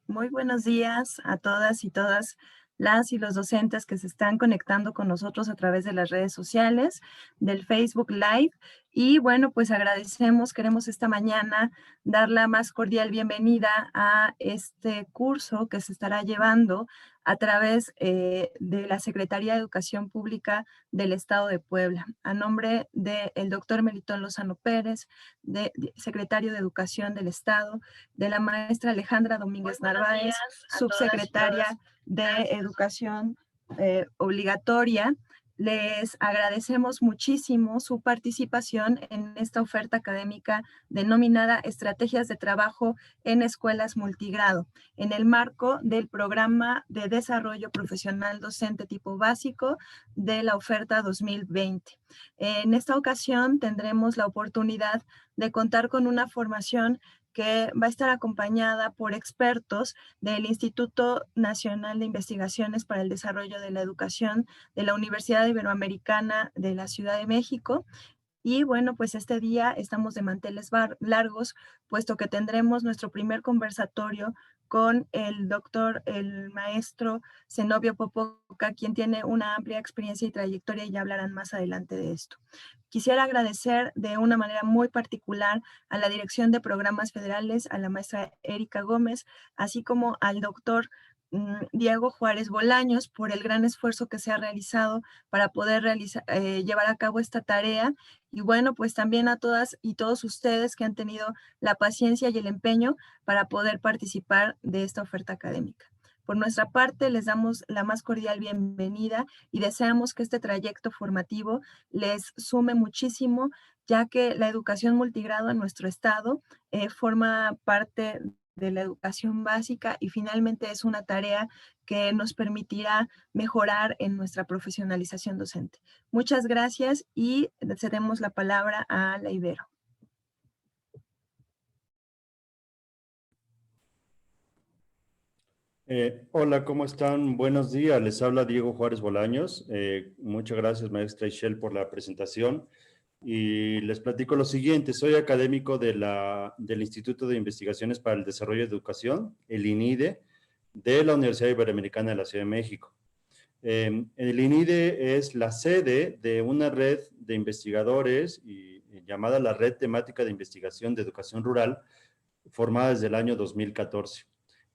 Muy buenos días a todas y todas las y los docentes que se están conectando con nosotros a través de las redes sociales, del Facebook Live. Y bueno, pues queremos esta mañana dar la más cordial bienvenida a este curso que se estará llevando a través de la Secretaría de Educación Pública del Estado de Puebla, a nombre del doctor Melitón Lozano Pérez, secretario de Educación del Estado, de la maestra Alejandra Domínguez Narváez, subsecretaria de Educación Obligatoria. Les agradecemos muchísimo su participación en esta oferta académica denominada Estrategias de Trabajo en Escuelas Multigrado, en el marco del Programa de Desarrollo Profesional Docente Tipo Básico de la oferta 2020. En esta ocasión tendremos la oportunidad de contar con una formación que va a estar acompañada por expertos del Instituto Nacional de Investigaciones para el Desarrollo de la Educación de la Universidad Iberoamericana de la Ciudad de México. Y bueno, pues este día estamos de manteles largos, puesto que tendremos nuestro primer conversatorio con el doctor, el maestro Zenobio Popoca, quien tiene una amplia experiencia y trayectoria, y ya hablarán más adelante de esto. Quisiera agradecer de una manera muy particular a la Dirección de Programas Federales, a la maestra Erika Gómez, así como al doctor Diego Juárez Bolaños, por el gran esfuerzo que se ha realizado para poder llevar a cabo esta tarea. Y bueno, pues también a todas y todos ustedes que han tenido la paciencia y el empeño para poder participar de esta oferta académica. Por nuestra parte, les damos la más cordial bienvenida y deseamos que este trayecto formativo les sume muchísimo, ya que la educación multigrado en nuestro estado forma parte de la educación básica y finalmente es una tarea que nos permitirá mejorar en nuestra profesionalización docente. Muchas gracias y cedemos la palabra a la Ibero. Hola, ¿cómo están? Buenos días, les habla Diego Juárez Bolaños. Muchas gracias, maestra Ishel, por la presentación. Y les platico lo siguiente, soy académico del Instituto de Investigaciones para el Desarrollo de Educación, el INIDE, de la Universidad Iberoamericana de la Ciudad de México. El INIDE es la sede de una red de investigadores llamada la Red Temática de Investigación de Educación Rural, formada desde el año 2014.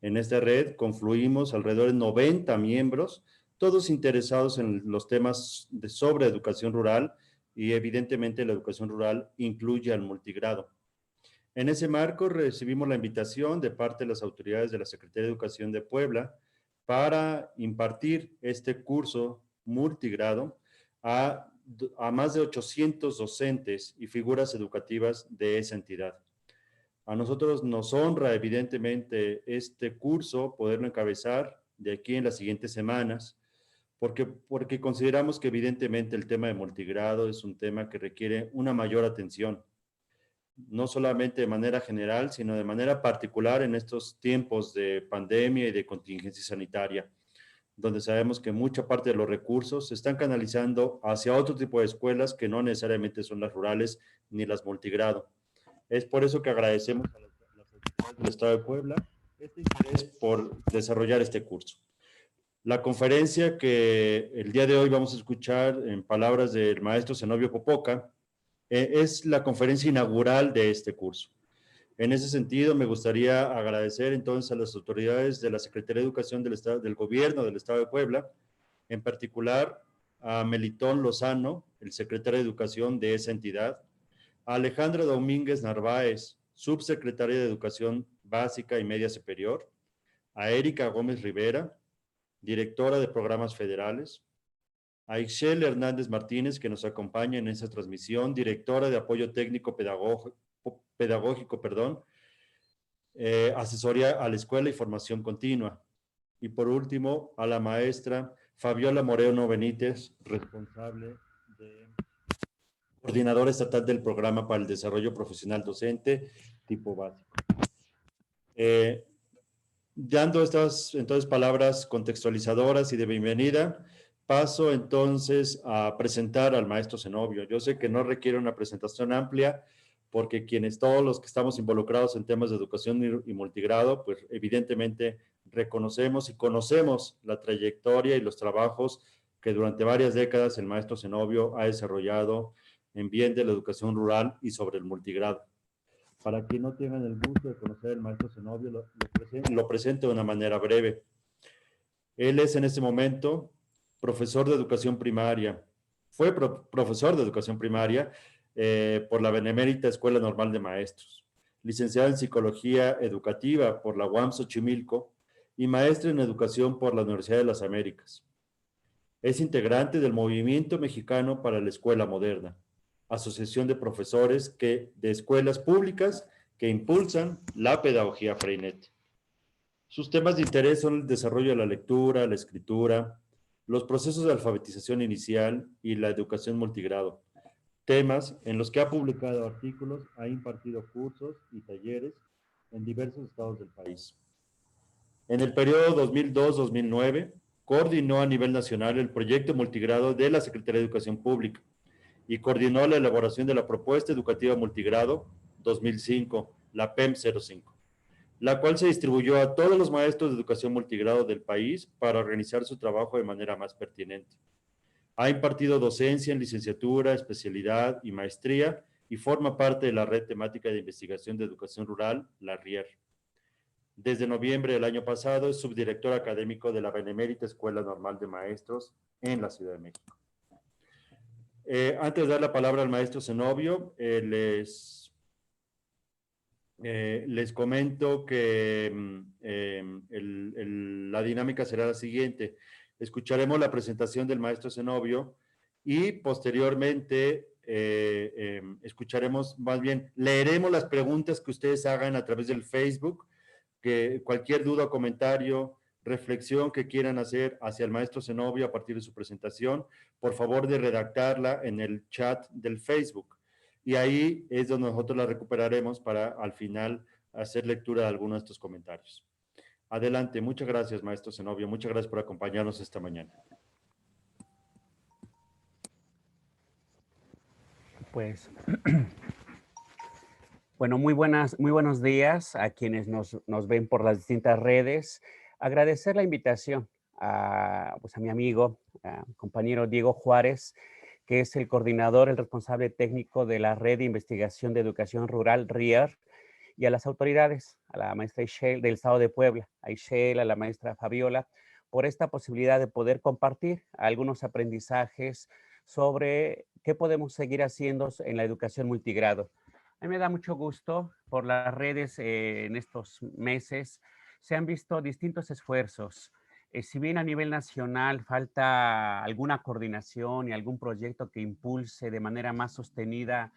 En esta red confluimos alrededor de 90 miembros, todos interesados en los temas sobre educación rural, y evidentemente la educación rural incluye al multigrado. En ese marco recibimos la invitación de parte de las autoridades de la Secretaría de Educación de Puebla para impartir este curso multigrado a más de 800 docentes y figuras educativas de esa entidad. A nosotros nos honra, evidentemente, este curso, poderlo encabezar de aquí en las siguientes semanas, porque consideramos que evidentemente el tema de multigrado es un tema que requiere una mayor atención, no solamente de manera general, sino de manera particular en estos tiempos de pandemia y de contingencia sanitaria, donde sabemos que mucha parte de los recursos se están canalizando hacia otro tipo de escuelas que no necesariamente son las rurales ni las multigrado. Es por eso que agradecemos a las autoridades del Estado de Puebla este interés por desarrollar este curso. La conferencia que el día de hoy vamos a escuchar en palabras del maestro Zenobio Popoca es la conferencia inaugural de este curso. En ese sentido, me gustaría agradecer entonces a las autoridades de la Secretaría de Educación del Estado, del Gobierno del Estado de Puebla, en particular a Melitón Lozano, el secretario de Educación de esa entidad, a Alejandra Domínguez Narváez, subsecretaria de Educación Básica y Media Superior, a Erika Gómez Rivera, directora de Programas Federales, a Ixchel Hernández Martínez, que nos acompaña en esta transmisión, directora de Apoyo Técnico Pedagógico, asesoría a la escuela y formación continua. Y por último, a la maestra Fabiola Moreno Benítez, responsable de coordinadora estatal del Programa para el Desarrollo Profesional Docente Tipo Básico. Dando estas entonces palabras contextualizadoras y de bienvenida, paso entonces a presentar al maestro Zenobio. Yo sé que no requiere una presentación amplia porque todos los que estamos involucrados en temas de educación y multigrado, pues evidentemente reconocemos y conocemos la trayectoria y los trabajos que durante varias décadas el maestro Zenobio ha desarrollado en bien de la educación rural y sobre el multigrado. Para quien no tengan el gusto de conocer al maestro Zenobio, lo presento de una manera breve. Él es en este momento profesor de educación primaria. Fue profesor de educación primaria por la Benemérita Escuela Normal de Maestros, licenciado en Psicología Educativa por la UAM Xochimilco y maestro en Educación por la Universidad de las Américas. Es integrante del Movimiento Mexicano para la Escuela Moderna, asociación de profesores de escuelas públicas que impulsan la pedagogía Freinet. Sus temas de interés son el desarrollo de la lectura, la escritura, los procesos de alfabetización inicial y la educación multigrado, temas en los que ha publicado artículos, ha impartido cursos y talleres en diversos estados del país. En el periodo 2002-2009, coordinó a nivel nacional el proyecto multigrado de la Secretaría de Educación Pública y coordinó la elaboración de la Propuesta Educativa Multigrado 2005, la PEM 05, la cual se distribuyó a todos los maestros de educación multigrado del país para organizar su trabajo de manera más pertinente. Ha impartido docencia en licenciatura, especialidad y maestría y forma parte de la Red Temática de Investigación de Educación Rural, la RIER. Desde noviembre del año pasado es subdirector académico de la Benemérita Escuela Normal de Maestros en la Ciudad de México. Antes de dar la palabra al maestro Zenobio, les comento que la dinámica será la siguiente. Escucharemos la presentación del maestro Zenobio y posteriormente escucharemos, más bien, leeremos las preguntas que ustedes hagan a través del Facebook, que cualquier duda, comentario, reflexión que quieran hacer hacia el maestro Zenobio a partir de su presentación, por favor de redactarla en el chat del Facebook. Y ahí es donde nosotros la recuperaremos para al final hacer lectura de algunos de estos comentarios. Adelante, muchas gracias, maestro Zenobio, muchas gracias por acompañarnos esta mañana. Pues, bueno, muy buenos días a quienes nos ven por las distintas redes. Agradecer la invitación a mi amigo, compañero Diego Juárez, que es el coordinador, el responsable técnico de la Red de Investigación de Educación Rural, RIER, y a las autoridades, a la maestra Ishel del Estado de Puebla, a Ishel, a la maestra Fabiola, por esta posibilidad de poder compartir algunos aprendizajes sobre qué podemos seguir haciendo en la educación multigrado. A mí me da mucho gusto por las redes en estos meses. Se han visto distintos esfuerzos. Si bien a nivel nacional falta alguna coordinación y algún proyecto que impulse de manera más sostenida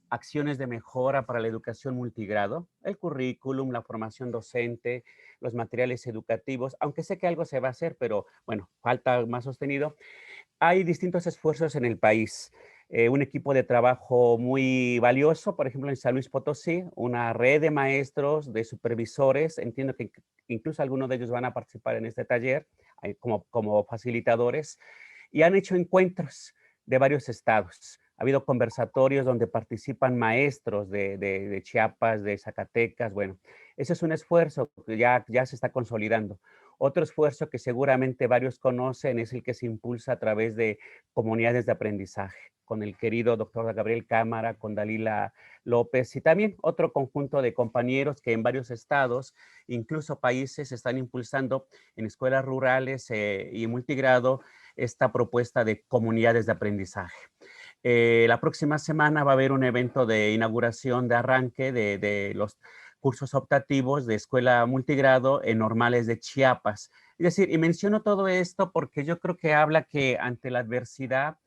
acciones de mejora para la educación multigrado, el currículum, la formación docente, los materiales educativos, aunque sé que algo se va a hacer, pero bueno, falta más sostenido. Hay distintos esfuerzos en el país. Un equipo de trabajo muy valioso, por ejemplo, en San Luis Potosí, una red de maestros, de supervisores, entiendo que incluso algunos de ellos van a participar en este taller como facilitadores, y han hecho encuentros de varios estados. Ha habido conversatorios donde participan maestros de Chiapas, de Zacatecas. Bueno, ese es un esfuerzo que ya se está consolidando. Otro esfuerzo que seguramente varios conocen es el que se impulsa a través de comunidades de aprendizaje, con el querido doctor Gabriel Cámara, con Dalila López y también otro conjunto de compañeros que en varios estados, incluso países, están impulsando en escuelas rurales y multigrado esta propuesta de comunidades de aprendizaje. La próxima semana va a haber un evento de inauguración, de arranque de los cursos optativos de escuela multigrado en Normales de Chiapas. Es decir, y menciono todo esto porque yo creo que habla que ante la adversidad,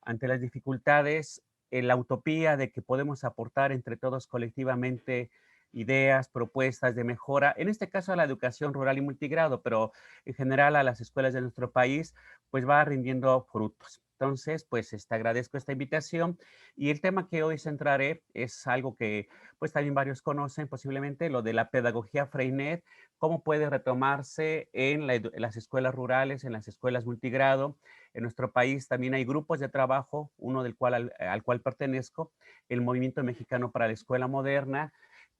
ante las dificultades, la utopía de que podemos aportar entre todos colectivamente ideas, propuestas de mejora, en este caso a la educación rural y multigrado, pero en general a las escuelas de nuestro país, pues va rindiendo frutos. Entonces, pues agradezco esta invitación y el tema que hoy centraré es algo que pues también varios conocen posiblemente, lo de la pedagogía Freinet, cómo puede retomarse en en las escuelas rurales, en las escuelas multigrado. En nuestro país también hay grupos de trabajo, uno del cual al cual pertenezco, el Movimiento Mexicano para la Escuela Moderna,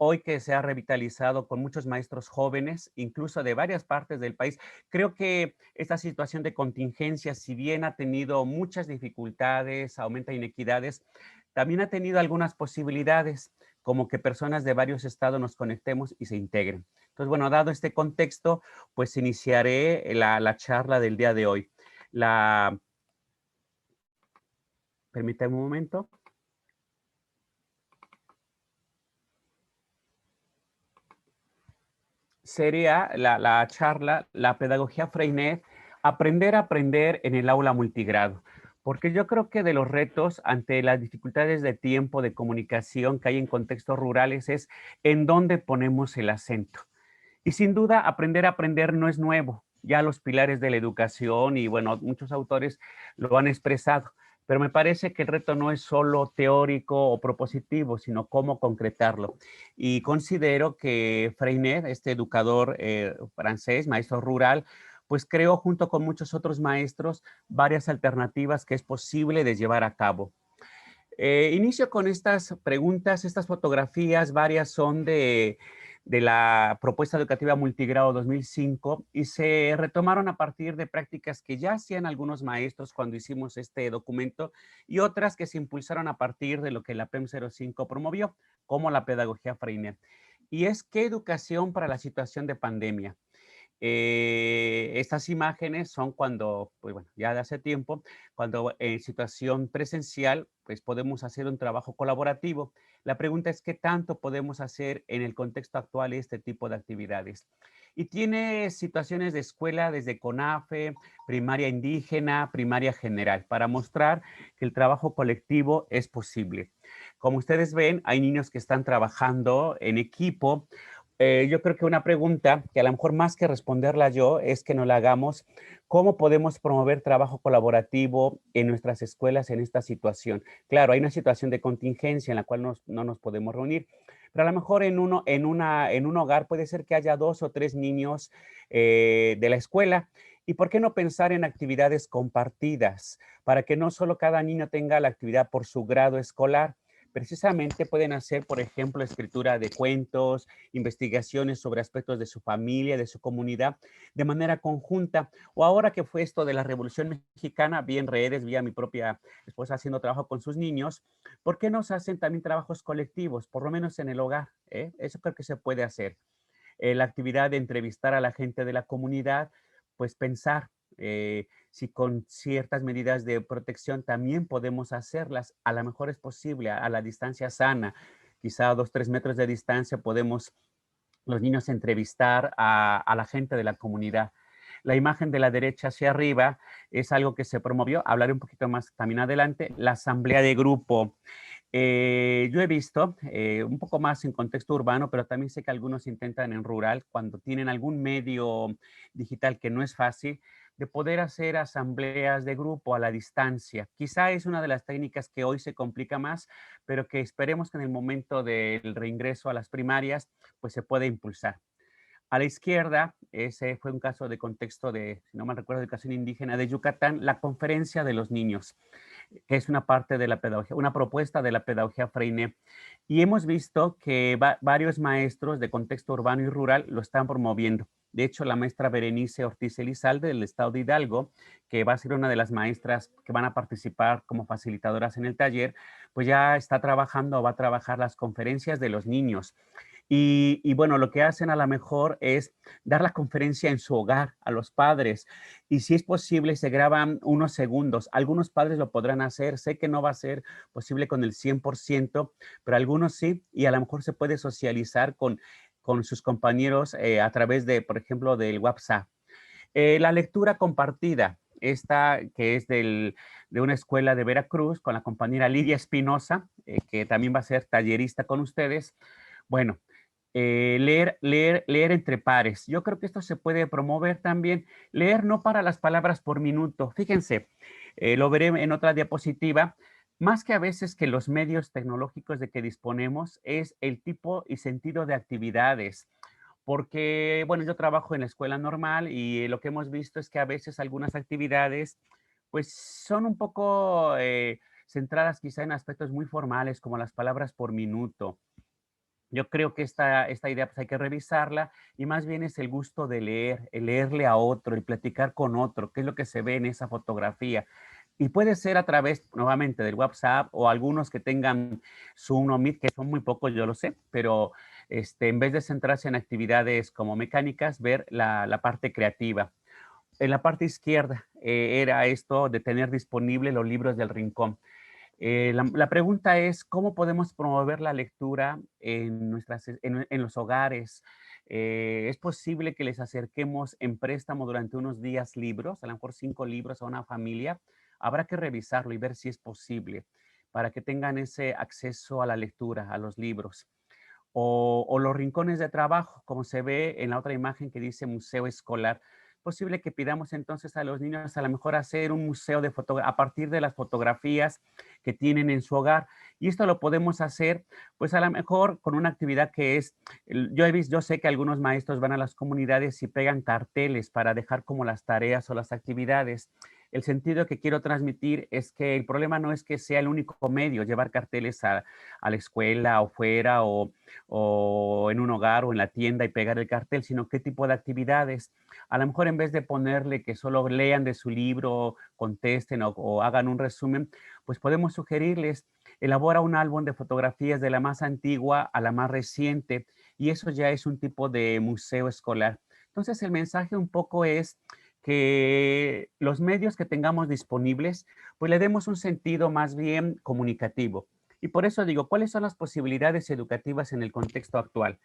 hoy que se ha revitalizado con muchos maestros jóvenes, incluso de varias partes del país. Creo que esta situación de contingencia, si bien ha tenido muchas dificultades, aumenta inequidades, también ha tenido algunas posibilidades, como que personas de varios estados nos conectemos y se integren. Entonces, bueno, dado este contexto, pues iniciaré la charla del día de hoy. Permítame un momento. Sería la charla, la pedagogía Freinet, aprender a aprender en el aula multigrado. Porque yo creo que de los retos ante las dificultades de tiempo, de comunicación que hay en contextos rurales es en dónde ponemos el acento. Y sin duda, aprender a aprender no es nuevo. Ya los pilares de la educación y bueno, muchos autores lo han expresado, pero me parece que el reto no es solo teórico o propositivo, sino cómo concretarlo. Y considero que Freinet, este educador francés, maestro rural, pues creó junto con muchos otros maestros varias alternativas que es posible de llevar a cabo. Inicio con estas preguntas, estas fotografías, varias son de la propuesta educativa multigrado 2005 y se retomaron a partir de prácticas que ya hacían algunos maestros cuando hicimos este documento y otras que se impulsaron a partir de lo que la PEM 05 promovió, como la pedagogía Freinet. Y es qué educación para la situación de pandemia. Estas imágenes son cuando, pues bueno, ya de hace tiempo, cuando en situación presencial, pues podemos hacer un trabajo colaborativo. La pregunta es qué tanto podemos hacer en el contexto actual este tipo de actividades. Y tiene situaciones de escuela desde CONAFE, primaria indígena, primaria general, para mostrar que el trabajo colectivo es posible. Como ustedes ven, hay niños que están trabajando en equipo. Yo creo que una pregunta que a lo mejor más que responderla yo es que nos la hagamos, ¿cómo podemos promover trabajo colaborativo en nuestras escuelas en esta situación? Claro, hay una situación de contingencia en la cual no nos podemos reunir, pero a lo mejor en un hogar puede ser que haya 2 o 3 niños de la escuela. ¿Y por qué no pensar en actividades compartidas para que no solo cada niño tenga la actividad por su grado escolar? Precisamente pueden hacer, por ejemplo, escritura de cuentos, investigaciones sobre aspectos de su familia, de su comunidad, de manera conjunta. O ahora que fue esto de la Revolución Mexicana, vi en redes, vi a mi propia esposa haciendo trabajo con sus niños, ¿por qué no se hacen también trabajos colectivos, por lo menos en el hogar? Eso creo que se puede hacer. La actividad de entrevistar a la gente de la comunidad, pues pensar si con ciertas medidas de protección también podemos hacerlas. A lo mejor es posible a la distancia sana, quizá a 2, 3 metros de distancia podemos los niños entrevistar a la gente de la comunidad. La imagen de la derecha hacia arriba es algo que se promovió, hablaré un poquito más también adelante, la asamblea de grupo. Yo he visto un poco más en contexto urbano, pero también sé que algunos intentan en rural, cuando tienen algún medio digital que no es fácil, de poder hacer asambleas de grupo a la distancia. Quizá es una de las técnicas que hoy se complica más, pero que esperemos que en el momento del reingreso a las primarias, pues se pueda impulsar. A la izquierda, ese fue un caso de contexto de, si no me recuerdo, de educación indígena de Yucatán, la conferencia de los niños, que es una parte de la pedagogía, una propuesta de la pedagogía Freinet. Y hemos visto que varios maestros de contexto urbano y rural lo están promoviendo. De hecho, la maestra Berenice Ortiz Elizalde del estado de Hidalgo, que va a ser una de las maestras que van a participar como facilitadoras en el taller, pues ya está trabajando o va a trabajar las conferencias de los niños. Y bueno, lo que hacen a lo mejor es dar la conferencia en su hogar a los padres y si es posible se graban unos segundos. Algunos padres lo podrán hacer, sé que no va a ser posible con el 100%, pero algunos sí y a lo mejor se puede socializar con sus compañeros a través de, por ejemplo, del WhatsApp. La lectura compartida, esta que es de una escuela de Veracruz con la compañera Lidia Espinosa, que también va a ser tallerista con ustedes. Bueno, leer entre pares. Yo creo que esto se puede promover también. Leer no para las palabras por minuto. Fíjense, Lo veré en otra diapositiva. Más que a veces que los medios tecnológicos de que disponemos es el tipo y sentido de actividades. Porque, bueno, yo trabajo en la escuela normal y lo que hemos visto es que a veces algunas actividades, pues, son un poco centradas quizá en aspectos muy formales, como las palabras por minuto. Yo creo que esta idea pues hay que revisarla y más bien es el gusto de leer, el leerle a otro, el platicar con otro, qué es lo que se ve en esa fotografía. Y puede ser a través, nuevamente, del WhatsApp o algunos que tengan Zoom o Meet, que son muy pocos, yo lo sé, pero en vez de centrarse en actividades como mecánicas, ver la parte creativa. En la parte izquierda era esto de tener disponible los libros del rincón. La pregunta es, ¿cómo podemos promover la lectura en los hogares? ¿Es posible que les acerquemos en préstamo durante unos días libros, a lo mejor 5 libros a una familia? Habrá que revisarlo y ver si es posible para que tengan ese acceso a la lectura, a los libros. O los rincones de trabajo, como se ve en la otra imagen que dice museo escolar. Posible que pidamos entonces a los niños a lo mejor hacer un museo de a partir de las fotografías que tienen en su hogar. Y esto lo podemos hacer, pues a lo mejor con una actividad que es, yo sé que algunos maestros van a las comunidades y pegan carteles para dejar como las tareas o las actividades. El sentido que quiero transmitir es que el problema no es que sea el único medio, llevar carteles a la escuela o fuera o en un hogar o en la tienda y pegar el cartel, sino qué tipo de actividades. A lo mejor en vez de ponerle que solo lean de su libro, contesten o hagan un resumen, pues podemos sugerirles, elabora un álbum de fotografías de la más antigua a la más reciente, y eso ya es un tipo de museo escolar. Entonces el mensaje un poco es que los medios que tengamos disponibles, pues le demos un sentido más bien comunicativo. Y por eso digo, ¿cuáles son las posibilidades educativas en el contexto actual?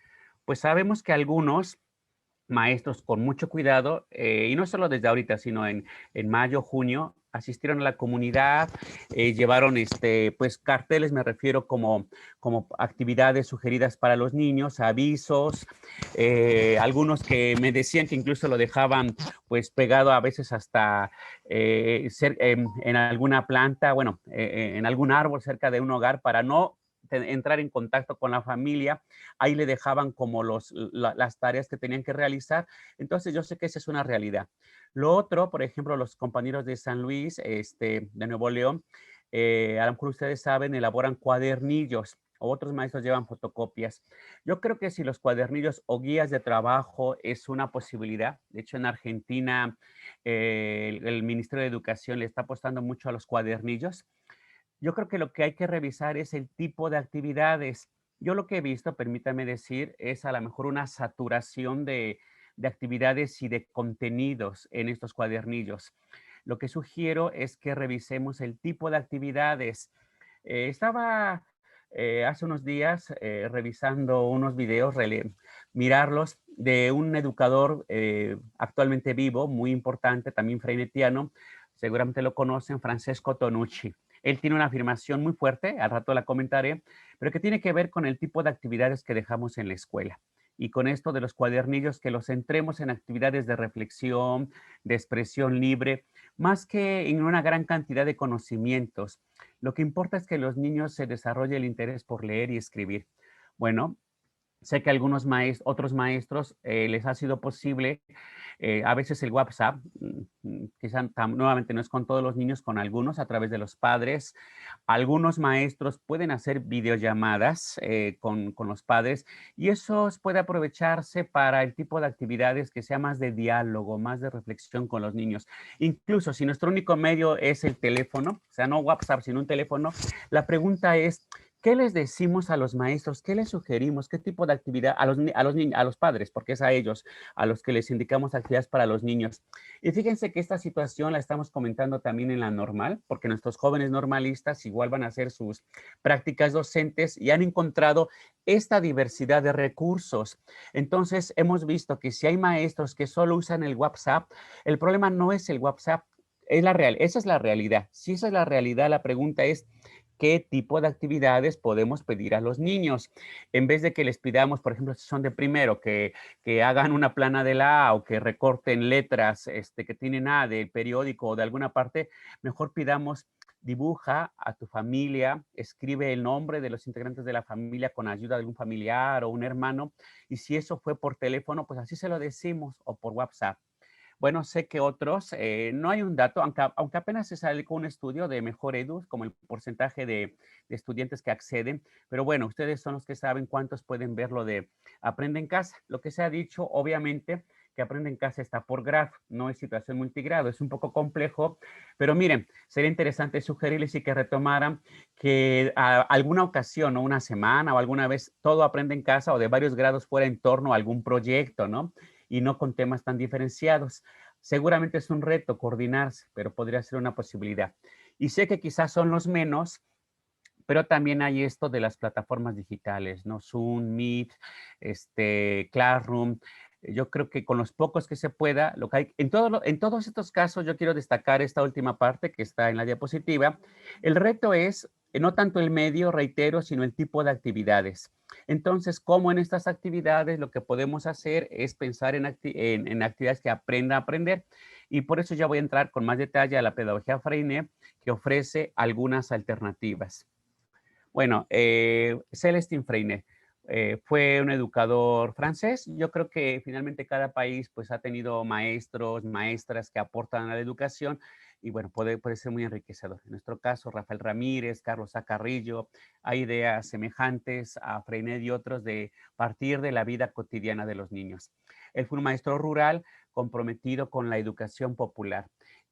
Pues sabemos que algunos maestros con mucho cuidado, y no solo desde ahorita, sino en mayo, junio, asistieron a la comunidad, llevaron pues carteles, me refiero como actividades sugeridas para los niños, avisos, algunos que me decían que incluso lo dejaban pues pegado a veces hasta en alguna planta, bueno, en algún árbol cerca de un hogar para no entrar en contacto con la familia. Ahí le dejaban como las tareas que tenían que realizar. Entonces yo sé que esa es una realidad. Lo otro, por ejemplo, los compañeros de San Luis, de Nuevo León, a lo mejor ustedes saben, elaboran cuadernillos. Otros maestros llevan fotocopias. Yo creo que si los cuadernillos o guías de trabajo es una posibilidad, de hecho en Argentina el Ministerio de Educación le está apostando mucho a los cuadernillos. Yo creo que lo que hay que revisar es el tipo de actividades. Yo lo que he visto, permítame decir, es a lo mejor una saturación de actividades y de contenidos en estos cuadernillos. Lo que sugiero es que revisemos el tipo de actividades. Estaba hace unos días revisando unos videos, mirarlos, de un educador actualmente vivo, muy importante, también freinetiano, seguramente lo conocen, Francesco Tonucci. Él tiene una afirmación muy fuerte, al rato la comentaré, pero que tiene que ver con el tipo de actividades que dejamos en la escuela. Y con esto de los cuadernillos, que los centremos en actividades de reflexión, de expresión libre, más que en una gran cantidad de conocimientos. Lo que importa es que los niños se desarrolle el interés por leer y escribir. Bueno, sé que a algunos otros maestros les ha sido posible, a veces el WhatsApp, quizá nuevamente no es con todos los niños, con algunos a través de los padres. Algunos maestros pueden hacer videollamadas con los padres y eso puede aprovecharse para el tipo de actividades que sea más de diálogo, más de reflexión con los niños. Incluso si nuestro único medio es el teléfono, o sea, no WhatsApp, sino un teléfono, la pregunta es, ¿qué les decimos a los maestros? ¿Qué les sugerimos? ¿Qué tipo de actividad a los padres? Porque es a ellos a los que les indicamos actividades para los niños. Y fíjense que esta situación la estamos comentando también en la normal, porque nuestros jóvenes normalistas igual van a hacer sus prácticas docentes y han encontrado esta diversidad de recursos. Entonces, hemos visto que si hay maestros que solo usan el WhatsApp, el problema no es el WhatsApp, esa es la realidad. Si esa es la realidad, la pregunta es, qué tipo de actividades podemos pedir a los niños. En vez de que les pidamos, por ejemplo, si son de primero, que hagan una plana de la A o que recorten letras que tienen A del periódico o de alguna parte, mejor pidamos dibuja a tu familia, escribe el nombre de los integrantes de la familia con ayuda de algún familiar o un hermano, y si eso fue por teléfono, pues así se lo decimos, o por WhatsApp. Bueno, sé que otros, no hay un dato, aunque apenas se sale con un estudio de Mejor Edu, como el porcentaje de estudiantes que acceden, pero bueno, ustedes son los que saben cuántos pueden ver lo de Aprende en Casa. Lo que se ha dicho, obviamente, que Aprende en Casa está por grado, no es situación multigrado, es un poco complejo, pero miren, sería interesante sugerirles y que retomaran que a alguna ocasión o una semana o alguna vez todo Aprende en Casa o de varios grados fuera en torno a algún proyecto, ¿no? Y no con temas tan diferenciados. Seguramente es un reto coordinarse, pero podría ser una posibilidad. Y sé que quizás son los menos, pero también hay esto de las plataformas digitales, ¿no? Zoom, Meet, Classroom. Yo creo que con los pocos que se pueda, lo que hay, en todos estos casos, yo quiero destacar esta última parte que está en la diapositiva. El reto es no tanto el medio, reitero, sino el tipo de actividades. Entonces, como en estas actividades, lo que podemos hacer es pensar en actividades que aprenda a aprender. Y por eso ya voy a entrar con más detalle a la pedagogía Freinet, que ofrece algunas alternativas. Bueno, Célestin Freinet fue un educador francés. Yo creo que finalmente cada país pues ha tenido maestros, maestras que aportan a la educación y bueno, puede ser muy enriquecedor. En nuestro caso, Rafael Ramírez, Carlos A. Carrillo, hay ideas semejantes a Freinet y otros de partir de la vida cotidiana de los niños. Él fue un maestro rural comprometido con la educación popular.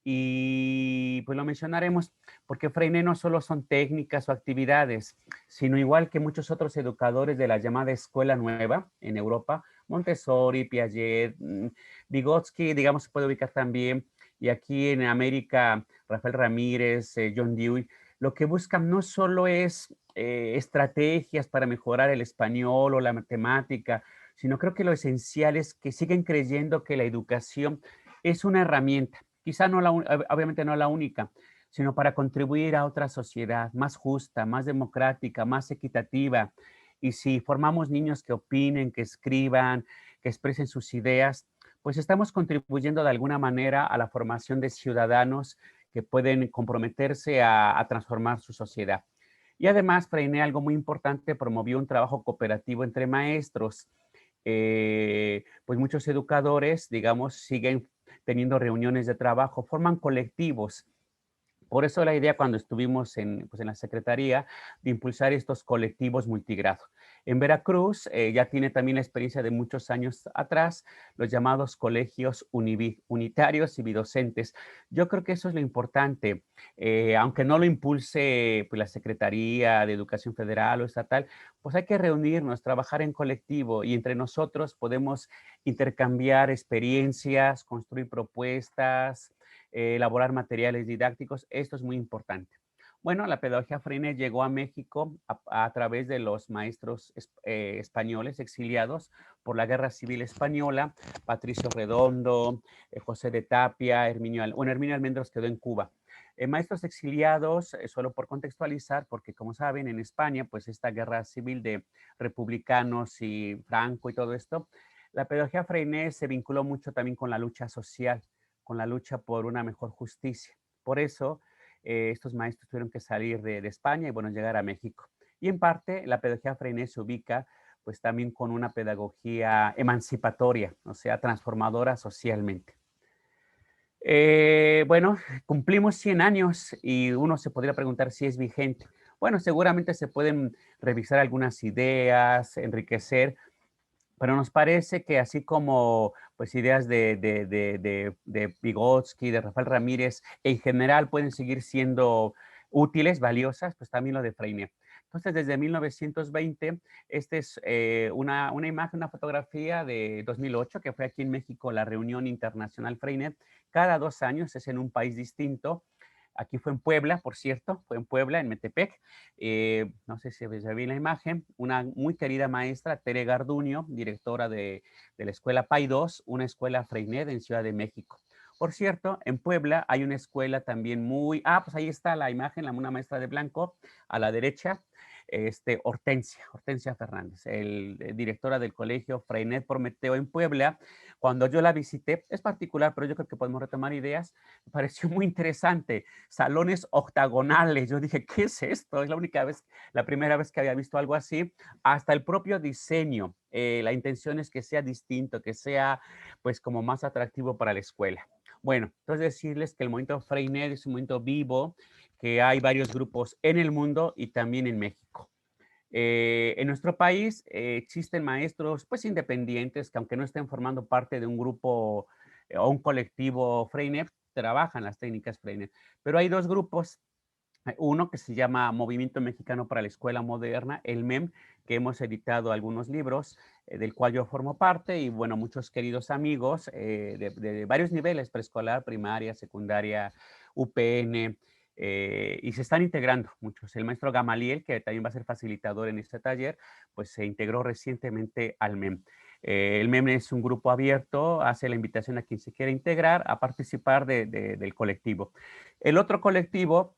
Y pues lo mencionaremos porque Freinet no solo son técnicas o actividades, sino igual que muchos otros educadores de la llamada Escuela Nueva en Europa, Montessori, Piaget, Vygotsky, digamos, se puede ubicar también, y aquí en América, Rafael Ramírez, John Dewey, lo que buscan no solo es estrategias para mejorar el español o la matemática, sino creo que lo esencial es que siguen creyendo que la educación es una herramienta, quizá no obviamente no la única, sino para contribuir a otra sociedad más justa, más democrática, más equitativa. Y si formamos niños que opinen, que escriban, que expresen sus ideas, pues estamos contribuyendo de alguna manera a la formación de ciudadanos que pueden comprometerse a transformar su sociedad. Y además, Freinet, algo muy importante, promovió un trabajo cooperativo entre maestros. Pues muchos educadores, digamos, siguen teniendo reuniones de trabajo, forman colectivos. Por eso la idea cuando estuvimos pues en la Secretaría de impulsar estos colectivos multigrado. En Veracruz ya tiene también la experiencia de muchos años atrás, los llamados colegios unitarios y bidocentes. Yo creo que eso es lo importante, aunque no lo impulse pues, la Secretaría de Educación Federal o estatal, pues hay que reunirnos, trabajar en colectivo y entre nosotros podemos intercambiar experiencias, construir propuestas, elaborar materiales didácticos. Esto es muy importante. Bueno, la pedagogía Freinet llegó a México a través de los maestros españoles exiliados por la Guerra Civil Española, Patricio Redondo, José de Tapia, Herminio Almendros quedó en Cuba. Maestros exiliados, solo por contextualizar, porque como saben, en España, pues esta guerra civil de republicanos y Franco y todo esto, la pedagogía Freinet se vinculó mucho también con la lucha social, con la lucha por una mejor justicia. Por eso, estos maestros tuvieron que salir de España y, bueno, llegar a México. Y en parte, la pedagogía Freinet se ubica, pues, también con una pedagogía emancipatoria, o sea, transformadora socialmente. Bueno, cumplimos 100 años y uno se podría preguntar si es vigente. Bueno, seguramente se pueden revisar algunas ideas, enriquecer, pero nos parece que así como pues ideas de Vygotsky, de Rafael Ramírez, en general pueden seguir siendo útiles, valiosas, pues también lo de Freinet. Entonces, desde 1920, esta es una imagen, una fotografía de 2008, que fue aquí en México la reunión internacional Freinet. Cada 2 años es en un país distinto. Aquí fue en Puebla, por cierto, fue en Puebla, en Metepec. No sé si se ve la imagen, una muy querida maestra, Tere Garduño, directora de la escuela PAI 2, una escuela Freinet en Ciudad de México. Por cierto, en Puebla hay una escuela también muy... pues ahí está la imagen, una maestra de blanco a la derecha, Hortensia Fernández, directora del colegio Freinet Prometeo en Puebla. Cuando yo la visité, es particular, pero yo creo que podemos retomar ideas, me pareció muy interesante. Salones octagonales, yo dije, ¿qué es esto? Es la primera vez que había visto algo así. Hasta el propio diseño, la intención es que sea distinto, que sea pues como más atractivo para la escuela. Bueno, entonces decirles que el movimiento Freinet es un movimiento vivo, que hay varios grupos en el mundo y también en México. En nuestro país existen maestros pues independientes que aunque no estén formando parte de un grupo o un colectivo Freinet, trabajan las técnicas Freinet. Pero hay dos grupos, uno que se llama Movimiento Mexicano para la Escuela Moderna, el MEM, que hemos editado algunos libros, del cual yo formo parte, y bueno, muchos queridos amigos de varios niveles, preescolar, primaria, secundaria, UPN, y se están integrando muchos. El maestro Gamaliel, que también va a ser facilitador en este taller, pues se integró recientemente al MEM. El MEM es un grupo abierto, hace la invitación a quien se quiera integrar a participar del colectivo. El otro colectivo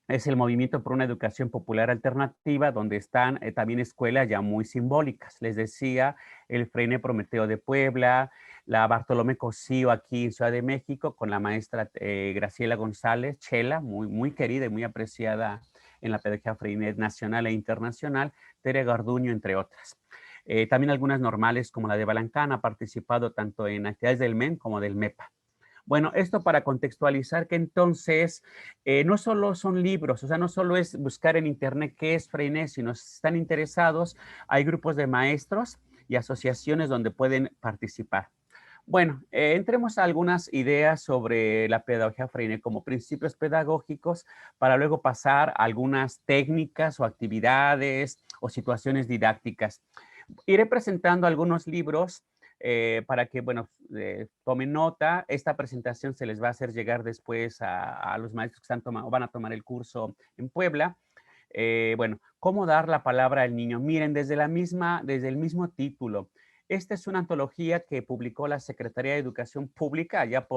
es el Movimiento por una Educación Popular Alternativa, donde están también escuelas ya muy simbólicas. Les decía, el Freinet Prometeo de Puebla, la Bartolomé Cosío aquí en Ciudad de México, con la maestra Graciela González, Chela, muy querida y muy apreciada en la pedagogía Freinet nacional e internacional, Tere Garduño, entre otras. También algunas normales, como la de Balancán, ha participado tanto en actividades del MEN como del MEPA. Bueno, esto para contextualizar que entonces no solo son libros, o sea, no solo es buscar en internet qué es Freinet, sino si están interesados, hay grupos de maestros y asociaciones donde pueden participar. Bueno, entremos a algunas ideas sobre la pedagogía Freinet como principios pedagógicos para luego pasar a algunas técnicas o actividades o situaciones didácticas. Iré presentando algunos libros para que, bueno, tomen nota. Esta presentación se les va a hacer llegar después a los maestros que van a tomar el curso en Puebla. Bueno, ¿cómo dar la palabra al niño? Miren, desde el mismo título. Esta es una antología que publicó la Secretaría de Educación Pública allá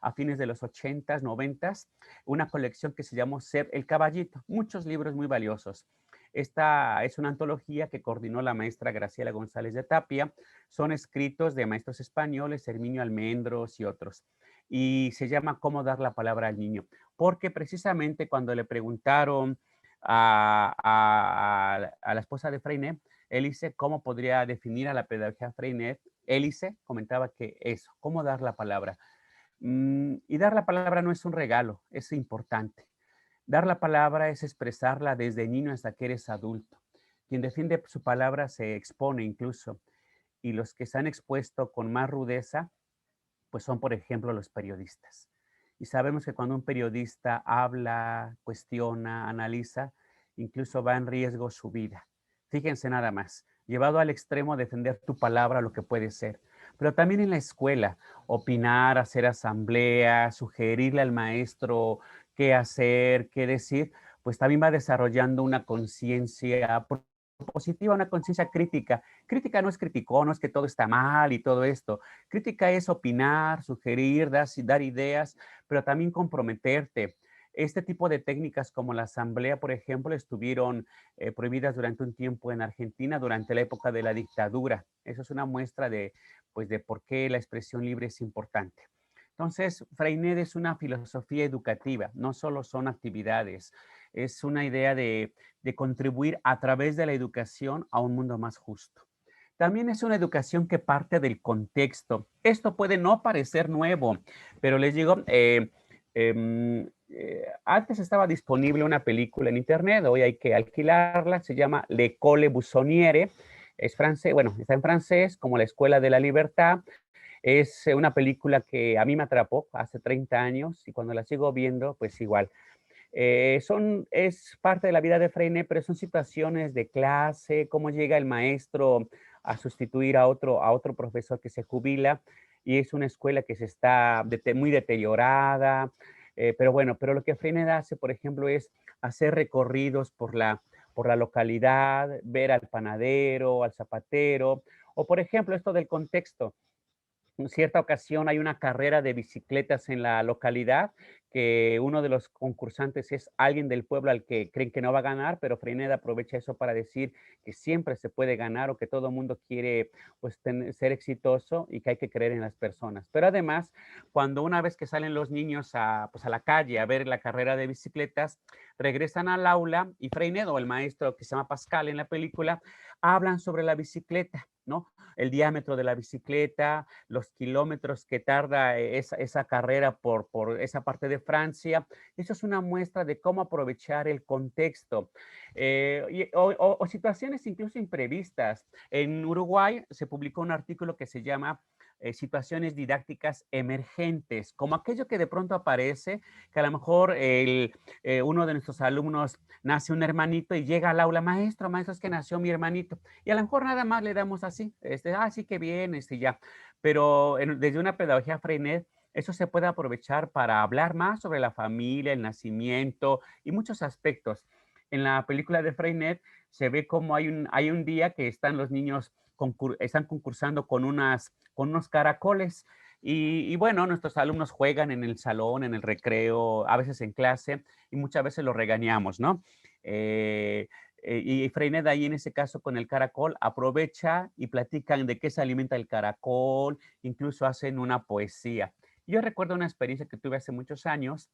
a fines de los 80s, 90s, una colección que se llamó Ser el Caballito. Muchos libros muy valiosos. Esta es una antología que coordinó la maestra Graciela González de Tapia. Son escritos de maestros españoles, Herminio Almendros y otros. Y se llama ¿Cómo dar la palabra al niño? Porque precisamente cuando le preguntaron a la esposa de Freinet, Élise, ¿cómo podría definir a la pedagogía Freinet? Élise comentaba que eso, ¿cómo dar la palabra? Y dar la palabra no es un regalo, es importante. Dar la palabra es expresarla desde niño hasta que eres adulto. Quien defiende su palabra se expone incluso. Y los que se han expuesto con más rudeza, pues son, por ejemplo, los periodistas. Y sabemos que cuando un periodista habla, cuestiona, analiza, incluso va en riesgo su vida. Fíjense nada más, llevado al extremo defender tu palabra, lo que puede ser. Pero también en la escuela, opinar, hacer asamblea, sugerirle al maestro qué hacer, qué decir, pues también va desarrollando una conciencia positiva, una conciencia crítica. Crítica no es criticón, no es que todo está mal y todo esto. Crítica es opinar, sugerir, dar ideas, pero también comprometerte. Este tipo de técnicas como la asamblea, por ejemplo, estuvieron prohibidas durante un tiempo en Argentina durante la época de la dictadura. Eso es una muestra pues, de por qué la expresión libre es importante. Entonces, Freinet es una filosofía educativa, no solo son actividades, es una idea de contribuir a través de la educación a un mundo más justo. También es una educación que parte del contexto. Esto puede no parecer nuevo, pero les digo, antes estaba disponible una película en internet, hoy hay que alquilarla, se llama L'École Buissonnière, es francés, bueno, está en francés, como la Escuela de la Libertad. Es una película que a mí me atrapó hace 30 años y cuando la sigo viendo, pues igual. Es parte de la vida de Freinet, pero son situaciones de clase, cómo llega el maestro a sustituir a otro profesor que se jubila, y es una escuela que se está muy deteriorada, pero bueno, pero lo que Freinet hace, por ejemplo, es hacer recorridos por la localidad, ver al panadero, al zapatero, o por ejemplo, esto del contexto. En cierta ocasión hay una carrera de bicicletas en la localidad, que uno de los concursantes es alguien del pueblo al que creen que no va a ganar, pero Freinet aprovecha eso para decir que siempre se puede ganar o que todo mundo quiere pues ser exitoso y que hay que creer en las personas. Pero además, cuando una vez que salen los niños pues a la calle a ver la carrera de bicicletas, regresan al aula y Freinet o el maestro que se llama Pascal en la película hablan sobre la bicicleta, ¿no? El diámetro de la bicicleta, los kilómetros que tarda esa carrera por esa parte de Francia. Eso es una muestra de cómo aprovechar el contexto o situaciones incluso imprevistas. En Uruguay se publicó un artículo que se llama situaciones didácticas emergentes, como aquello que de pronto aparece, que a lo mejor uno de nuestros alumnos nace un hermanito y llega al aula, maestro, es que nació mi hermanito. Y a lo mejor nada más le damos así, sí que bien, ya. Pero desde una pedagogía Freinet, eso se puede aprovechar para hablar más sobre la familia, el nacimiento y muchos aspectos. En la película de Freinet se ve como hay un día que están los niños están concursando con unos caracoles y bueno, nuestros alumnos juegan en el salón, en el recreo, a veces en clase y muchas veces los regañamos, ¿no? Y Freinet ahí en ese caso con el caracol aprovecha y platican de qué se alimenta el caracol, incluso hacen una poesía. Yo recuerdo una experiencia que tuve hace muchos años.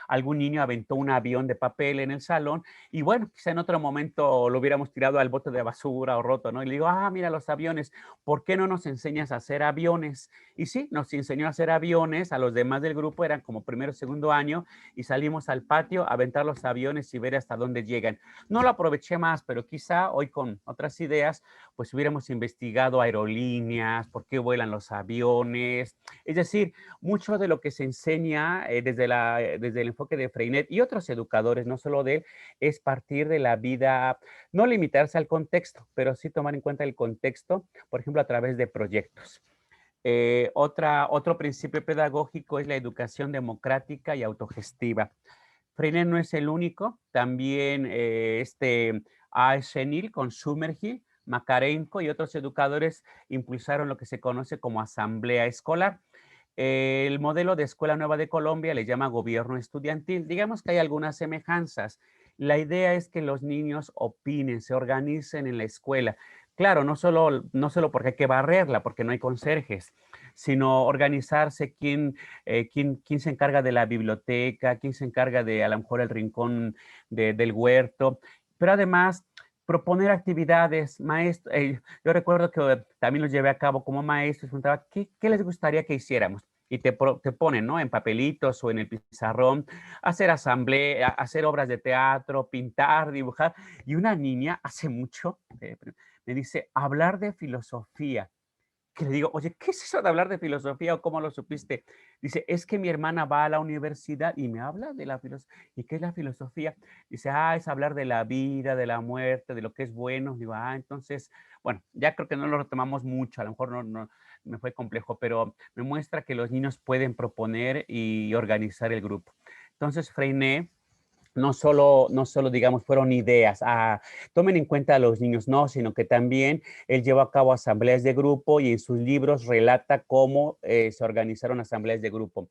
Algún niño aventó un avión de papel en el salón y bueno, quizá en otro momento lo hubiéramos tirado al bote de basura o roto, ¿no? Y le digo, mira los aviones, ¿por qué no nos enseñas a hacer aviones? Y sí, nos enseñó a hacer aviones, a los demás del grupo eran como primero o segundo año y salimos al patio a aventar los aviones y ver hasta dónde llegan. No lo aproveché más, pero quizá hoy con otras ideas, pues hubiéramos investigado aerolíneas, por qué vuelan los aviones, es decir, mucho de lo que se enseña desde el enfoque de Freinet y otros educadores, no solo de él, es partir de la vida, no limitarse al contexto, pero sí tomar en cuenta el contexto, por ejemplo, a través de proyectos. Otro principio pedagógico es la educación democrática y autogestiva. Freinet no es el único, también A. Chenil con Summerhill, Makarenko y otros educadores impulsaron lo que se conoce como asamblea escolar. El modelo de Escuela Nueva de Colombia le llama gobierno estudiantil. Digamos que hay algunas semejanzas. La idea es que los niños opinen, se organicen en la escuela. Claro, no solo porque hay que barrerla, porque no hay conserjes, sino organizarse quién se encarga de la biblioteca, quién se encarga de a lo mejor el rincón del huerto, pero además proponer actividades, maestro. Yo recuerdo que también los llevé a cabo como maestros, preguntaba, ¿qué les gustaría que hiciéramos? Y te ponen, ¿no? En papelitos o en el pizarrón, hacer asamblea, hacer obras de teatro, pintar, dibujar. Y una niña hace mucho me dice, hablar de filosofía. Que le digo, oye, ¿qué es eso de hablar de filosofía o cómo lo supiste? Dice, es que mi hermana va a la universidad y me habla de la filosofía. ¿Y qué es la filosofía? Dice, es hablar de la vida, de la muerte, de lo que es bueno. Digo, entonces, bueno, ya creo que no lo retomamos mucho, a lo mejor no me fue complejo, pero me muestra que los niños pueden proponer y organizar el grupo. Entonces, Freinet no solo, digamos, fueron ideas, tomen en cuenta a los niños, no, sino que también él llevó a cabo asambleas de grupo y en sus libros relata cómo se organizaron asambleas de grupo.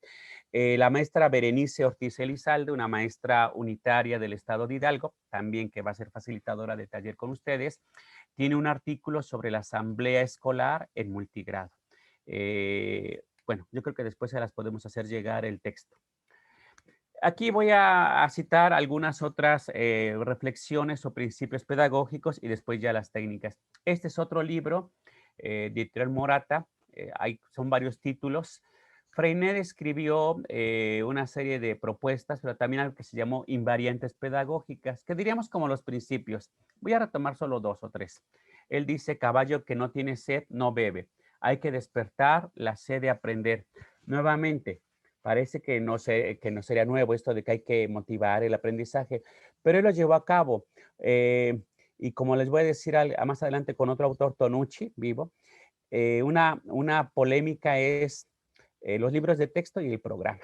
La maestra Berenice Ortiz Elizalde, una maestra unitaria del estado de Hidalgo, también que va a ser facilitadora de taller con ustedes, tiene un artículo sobre la asamblea escolar en multigrado. Bueno, yo creo que después se las podemos hacer llegar el texto. Aquí voy a citar algunas otras reflexiones o principios pedagógicos y después ya las técnicas. Este es otro libro de Editorial Morata, son varios títulos. Freinet escribió una serie de propuestas, pero también algo que se llamó invariantes pedagógicas, que diríamos como los principios. Voy a retomar solo 2 o 3. Él dice, caballo que no tiene sed, no bebe. Hay que despertar la sed de aprender. Nuevamente, parece que no sería nuevo esto de que hay que motivar el aprendizaje, pero él lo llevó a cabo. Y como les voy a decir más adelante con otro autor, Tonucci, vivo, una polémica es los libros de texto y el programa.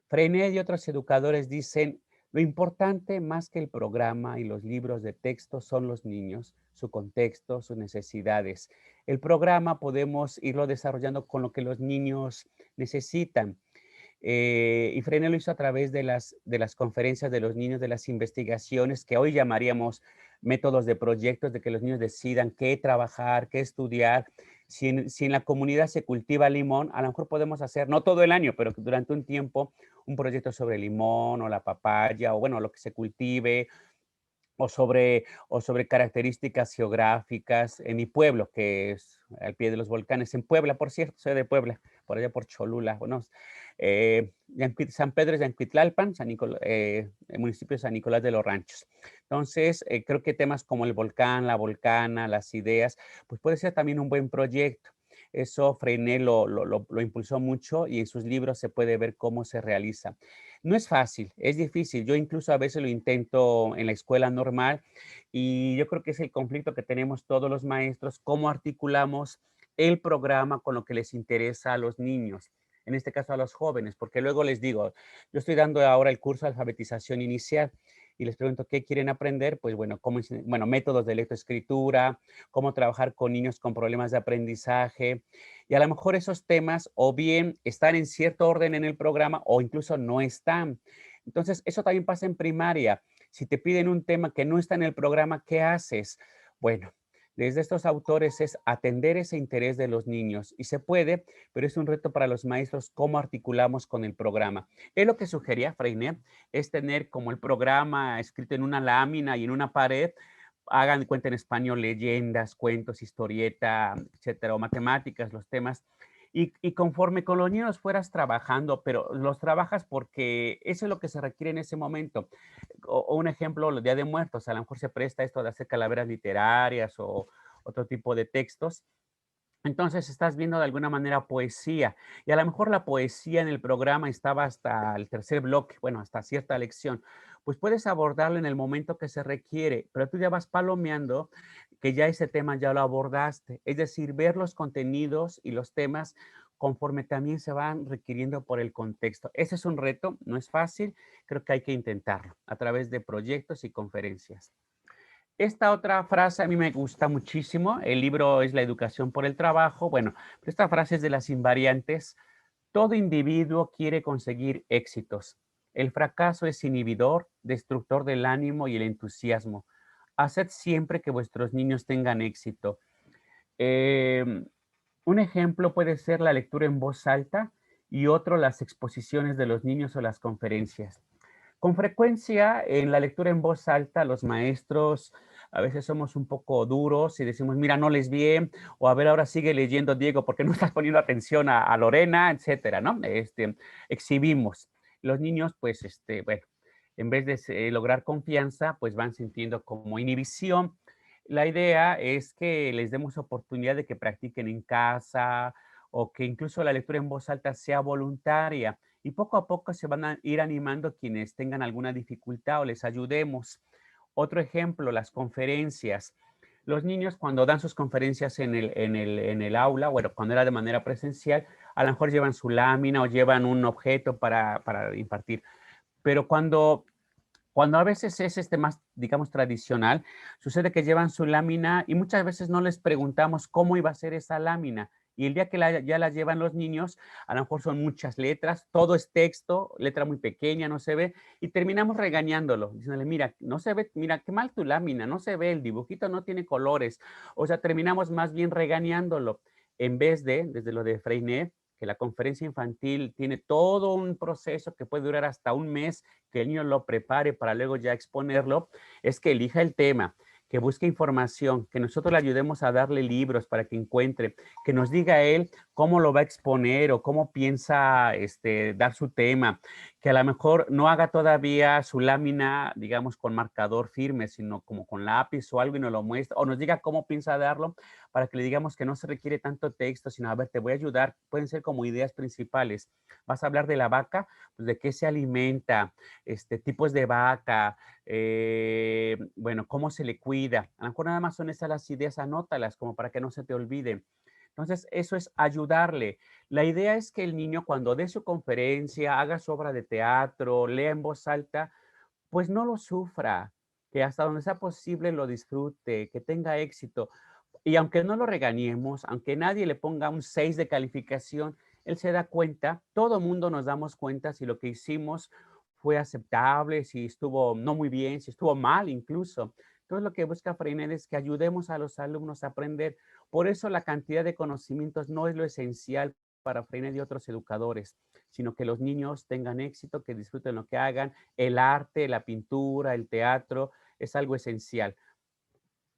Freinet y otros educadores dicen, lo importante más que el programa y los libros de texto son los niños, su contexto, sus necesidades. El programa podemos irlo desarrollando con lo que los niños necesitan. Y Freire lo hizo a través de las conferencias de los niños, de las investigaciones, que hoy llamaríamos métodos de proyectos, de que los niños decidan qué trabajar, qué estudiar. Si en la comunidad se cultiva limón, a lo mejor podemos hacer, no todo el año, pero durante un tiempo, un proyecto sobre limón o la papaya, o bueno, lo que se cultive, o sobre características geográficas en mi pueblo, que es al pie de los volcanes, en Puebla, por cierto, soy de Puebla, por allá por Cholula, bueno, San Pedro de Yanquitlalpan, el municipio de San Nicolás de los Ranchos. Entonces, creo que temas como el volcán, la volcana, las ideas, pues puede ser también un buen proyecto. Eso Freinet lo impulsó mucho y en sus libros se puede ver cómo se realiza. No es fácil, es difícil. Yo incluso a veces lo intento en la escuela normal y yo creo que es el conflicto que tenemos todos los maestros, cómo articulamos el programa con lo que les interesa a los niños, en este caso a los jóvenes, porque luego les digo, yo estoy dando ahora el curso de alfabetización inicial y les pregunto qué quieren aprender, pues bueno, métodos de lectoescritura, cómo trabajar con niños con problemas de aprendizaje, y a lo mejor esos temas o bien están en cierto orden en el programa o incluso no están. Entonces, eso también pasa en primaria. Si te piden un tema que no está en el programa, ¿qué haces? Bueno, desde estos autores es atender ese interés de los niños y se puede, pero es un reto para los maestros cómo articulamos con el programa. Es lo que sugería Freinet, es tener como el programa escrito en una lámina y en una pared, hagan de cuenta en español leyendas, cuentos, historieta, etcétera, o matemáticas, los temas. Y conforme con los niños fueras trabajando, pero los trabajas porque eso es lo que se requiere en ese momento. O un ejemplo, los Día de Muertos, a lo mejor se presta esto de hacer calaveras literarias o otro tipo de textos. Entonces estás viendo de alguna manera poesía y a lo mejor la poesía en el programa estaba hasta el tercer bloque, bueno, hasta cierta lección. Pues puedes abordarlo en el momento que se requiere, pero tú ya vas palomeando que ya ese tema ya lo abordaste. Es decir, ver los contenidos y los temas conforme también se van requiriendo por el contexto. Ese es un reto, no es fácil, creo que hay que intentarlo a través de proyectos y conferencias. Esta otra frase a mí me gusta muchísimo. El libro es La educación por el trabajo. Bueno, pero esta frase es de las invariantes. Todo individuo quiere conseguir éxitos. El fracaso es inhibidor, destructor del ánimo y el entusiasmo. Haced siempre que vuestros niños tengan éxito. Eh, un ejemplo puede ser la lectura en voz alta y otro las exposiciones de los niños o las conferencias. Con frecuencia, en la lectura en voz alta, los maestros a veces somos un poco duros y decimos, mira, no lees bien, o a ver, ahora sigue leyendo, Diego, porque no estás poniendo atención a Lorena, etcétera, ¿no? Exhibimos. Los niños, pues, bueno, en vez de lograr confianza, pues van sintiendo como inhibición. La idea es que les demos oportunidad de que practiquen en casa o que incluso la lectura en voz alta sea voluntaria y poco a poco se van a ir animando quienes tengan alguna dificultad o les ayudemos. Otro ejemplo, las conferencias. Los niños cuando dan sus conferencias en el aula, bueno, cuando era de manera presencial, a lo mejor llevan su lámina o llevan un objeto para impartir. Pero cuando a veces es más, digamos, tradicional, sucede que llevan su lámina y muchas veces no les preguntamos cómo iba a ser esa lámina. Y el día que ya la llevan los niños, a lo mejor son muchas letras, todo es texto, letra muy pequeña, no se ve, y terminamos regañándolo, diciéndole, mira, no se ve, mira, qué mal tu lámina, no se ve, el dibujito no tiene colores. O sea, terminamos más bien regañándolo, en vez de, desde lo de Freinet, que la conferencia infantil tiene todo un proceso que puede durar hasta un mes, que el niño lo prepare para luego ya exponerlo, es que elija el tema, que busque información, que nosotros le ayudemos a darle libros para que encuentre, que nos diga él cómo lo va a exponer o cómo piensa dar su tema, que a lo mejor no haga todavía su lámina, digamos, con marcador firme, sino como con lápiz o algo y nos lo muestra, o nos diga cómo piensa darlo, para que le digamos que no se requiere tanto texto, sino, a ver, te voy a ayudar, pueden ser como ideas principales. Vas a hablar de la vaca, pues de qué se alimenta, tipos de vaca, bueno, cómo se le cuida. A lo mejor nada más son esas las ideas, anótalas como para que no se te olviden. Entonces, eso es ayudarle. La idea es que el niño cuando dé su conferencia, haga su obra de teatro, lea en voz alta, pues no lo sufra. que hasta donde sea posible lo disfrute, que tenga éxito. Y aunque no lo regañemos, aunque nadie le ponga un 6 de calificación, él se da cuenta, todo mundo nos damos cuenta si lo que hicimos fue aceptable, si estuvo no muy bien, si estuvo mal incluso. Entonces lo que busca Freinet es que ayudemos a los alumnos a aprender. Por eso la cantidad de conocimientos no es lo esencial para Freinet y otros educadores, sino que los niños tengan éxito, que disfruten lo que hagan. El arte, la pintura, el teatro es algo esencial.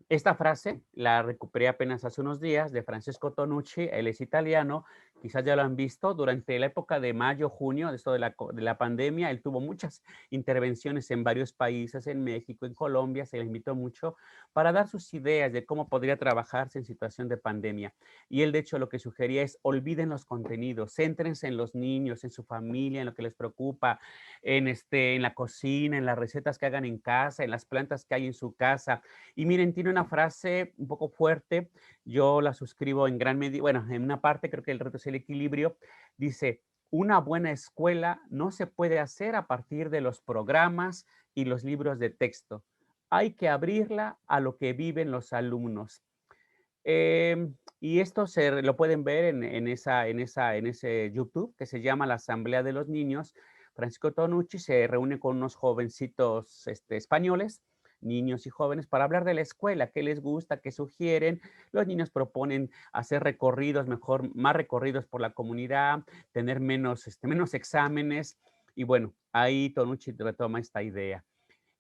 Esta frase la recuperé apenas hace unos días de Francesco Tonucci, él es italiano, quizás ya lo han visto, durante la época de mayo, junio, de esto de la pandemia, él tuvo muchas intervenciones en varios países, en México, en Colombia, se le invitó mucho para dar sus ideas de cómo podría trabajarse en situación de pandemia. Y él de hecho lo que sugería es olviden los contenidos, céntrense en los niños, en su familia, en lo que les preocupa, en la cocina, en las recetas que hagan en casa, en las plantas que hay en su casa. Y miren, tiene una frase un poco fuerte, yo la suscribo en gran medida, bueno, en una parte creo que el reto es el equilibrio, dice, una buena escuela no se puede hacer a partir de los programas y los libros de texto. Hay que abrirla a lo que viven los alumnos. Y esto lo pueden ver en ese YouTube que se llama La Asamblea de los Niños. Francisco Tonucci se reúne con unos jovencitos españoles, niños y jóvenes, para hablar de la escuela, qué les gusta, qué sugieren. Los niños proponen hacer recorridos, más recorridos por la comunidad, tener menos exámenes. Y bueno, ahí Tonucci retoma esta idea.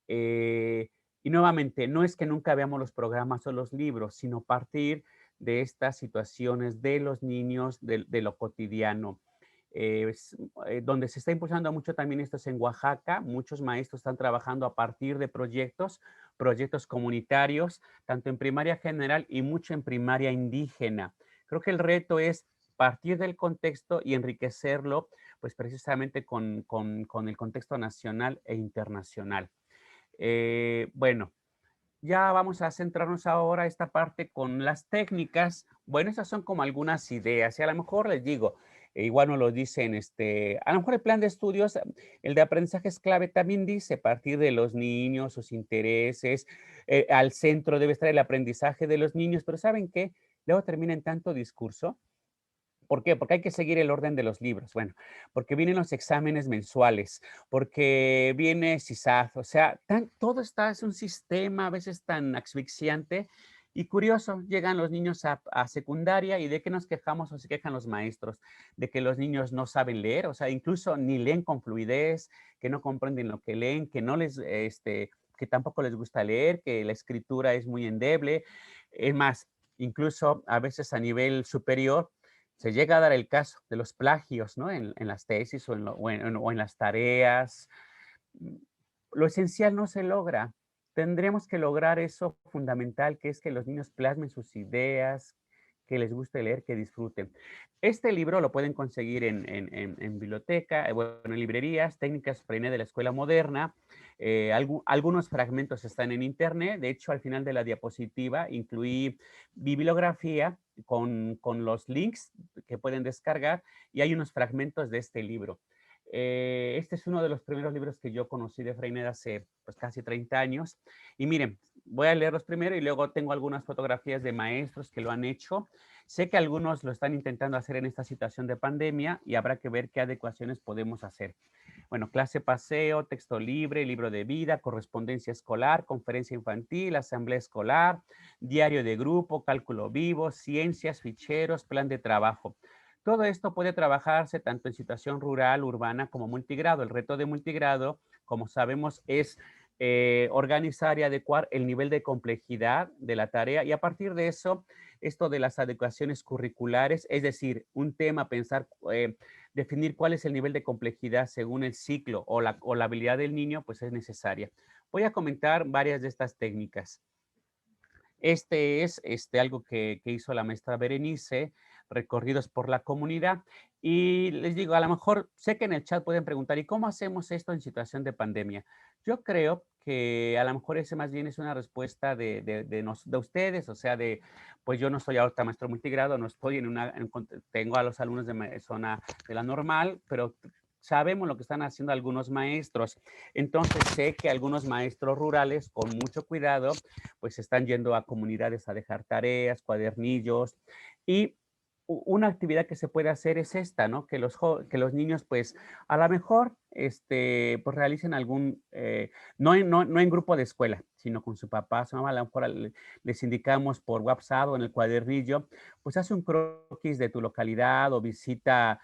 Eh, y nuevamente, no es que nunca veamos los programas o los libros, sino partir de estas situaciones de los niños, de lo cotidiano. Donde se está impulsando mucho también esto es en Oaxaca. Muchos maestros están trabajando a partir de proyectos comunitarios, tanto en primaria general y mucho en primaria indígena. Creo que el reto es partir del contexto y enriquecerlo, pues precisamente con el contexto nacional e internacional. Bueno, ya vamos a centrarnos ahora esta parte con las técnicas. Bueno, esas son como algunas ideas y a lo mejor les digo, igual nos lo dicen, a lo mejor el plan de estudios, el de aprendizaje es clave, también dice partir de los niños, sus intereses, al centro debe estar el aprendizaje de los niños, pero ¿saben qué? Luego termina en tanto discurso. ¿Por qué? Porque hay que seguir el orden de los libros. Bueno, porque vienen los exámenes mensuales, porque viene CISAF, o sea, todo está, es un sistema a veces tan asfixiante y curioso. Llegan los niños a secundaria y ¿de qué nos quejamos o se quejan los maestros? De que los niños no saben leer, o sea, incluso ni leen con fluidez, que no comprenden lo que leen, que tampoco les gusta leer, que la escritura es muy endeble. Es más, incluso a veces a nivel superior, se llega a dar el caso de los plagios, ¿no? En las tesis o en las tareas. Mm, Lo esencial no se logra. Tendremos que lograr eso fundamental, que es que los niños plasmen sus ideas, que les guste leer, que disfruten. Este libro lo pueden conseguir en biblioteca, bueno, en librerías, Técnicas Freinet de la Escuela Moderna. Algunos fragmentos están en internet. De hecho, al final de la diapositiva incluí bibliografía con los links que pueden descargar y hay unos fragmentos de este libro. Este es uno de los primeros libros que yo conocí de Freinet hace pues, casi 30 años. Y miren, voy a leerlos primero y luego tengo algunas fotografías de maestros que lo han hecho. Sé que algunos lo están intentando hacer en esta situación de pandemia y habrá que ver qué adecuaciones podemos hacer. Bueno, clase paseo, texto libre, libro de vida, correspondencia escolar, conferencia infantil, asamblea escolar, diario de grupo, cálculo vivo, ciencias, ficheros, plan de trabajo. Todo esto puede trabajarse tanto en situación rural, urbana como multigrado. El reto de multigrado, como sabemos, es organizar y adecuar el nivel de complejidad de la tarea y a partir de eso, esto de las adecuaciones curriculares, es decir, un tema, pensar, definir cuál es el nivel de complejidad según el ciclo o la habilidad del niño, pues es necesaria. Voy a comentar varias de estas técnicas. Este es algo que hizo la maestra Berenice, recorridos por la comunidad. Y les digo, a lo mejor sé que en el chat pueden preguntar, ¿y cómo hacemos esto en situación de pandemia? Yo creo que a lo mejor ese más bien es una respuesta de ustedes, o sea, pues yo no soy ahorita maestro multigrado, no estoy tengo a los alumnos de zona de la normal, pero sabemos lo que están haciendo algunos maestros. Entonces sé que algunos maestros rurales, con mucho cuidado, pues están yendo a comunidades a dejar tareas, cuadernillos, y una actividad que se puede hacer es esta, ¿no? Que los niños, pues, a lo mejor, pues, realicen algún, no en grupo de escuela, sino con su papá, su mamá, a lo mejor les indicamos por WhatsApp o en el cuadernillo, pues, haz un croquis de tu localidad o visita, a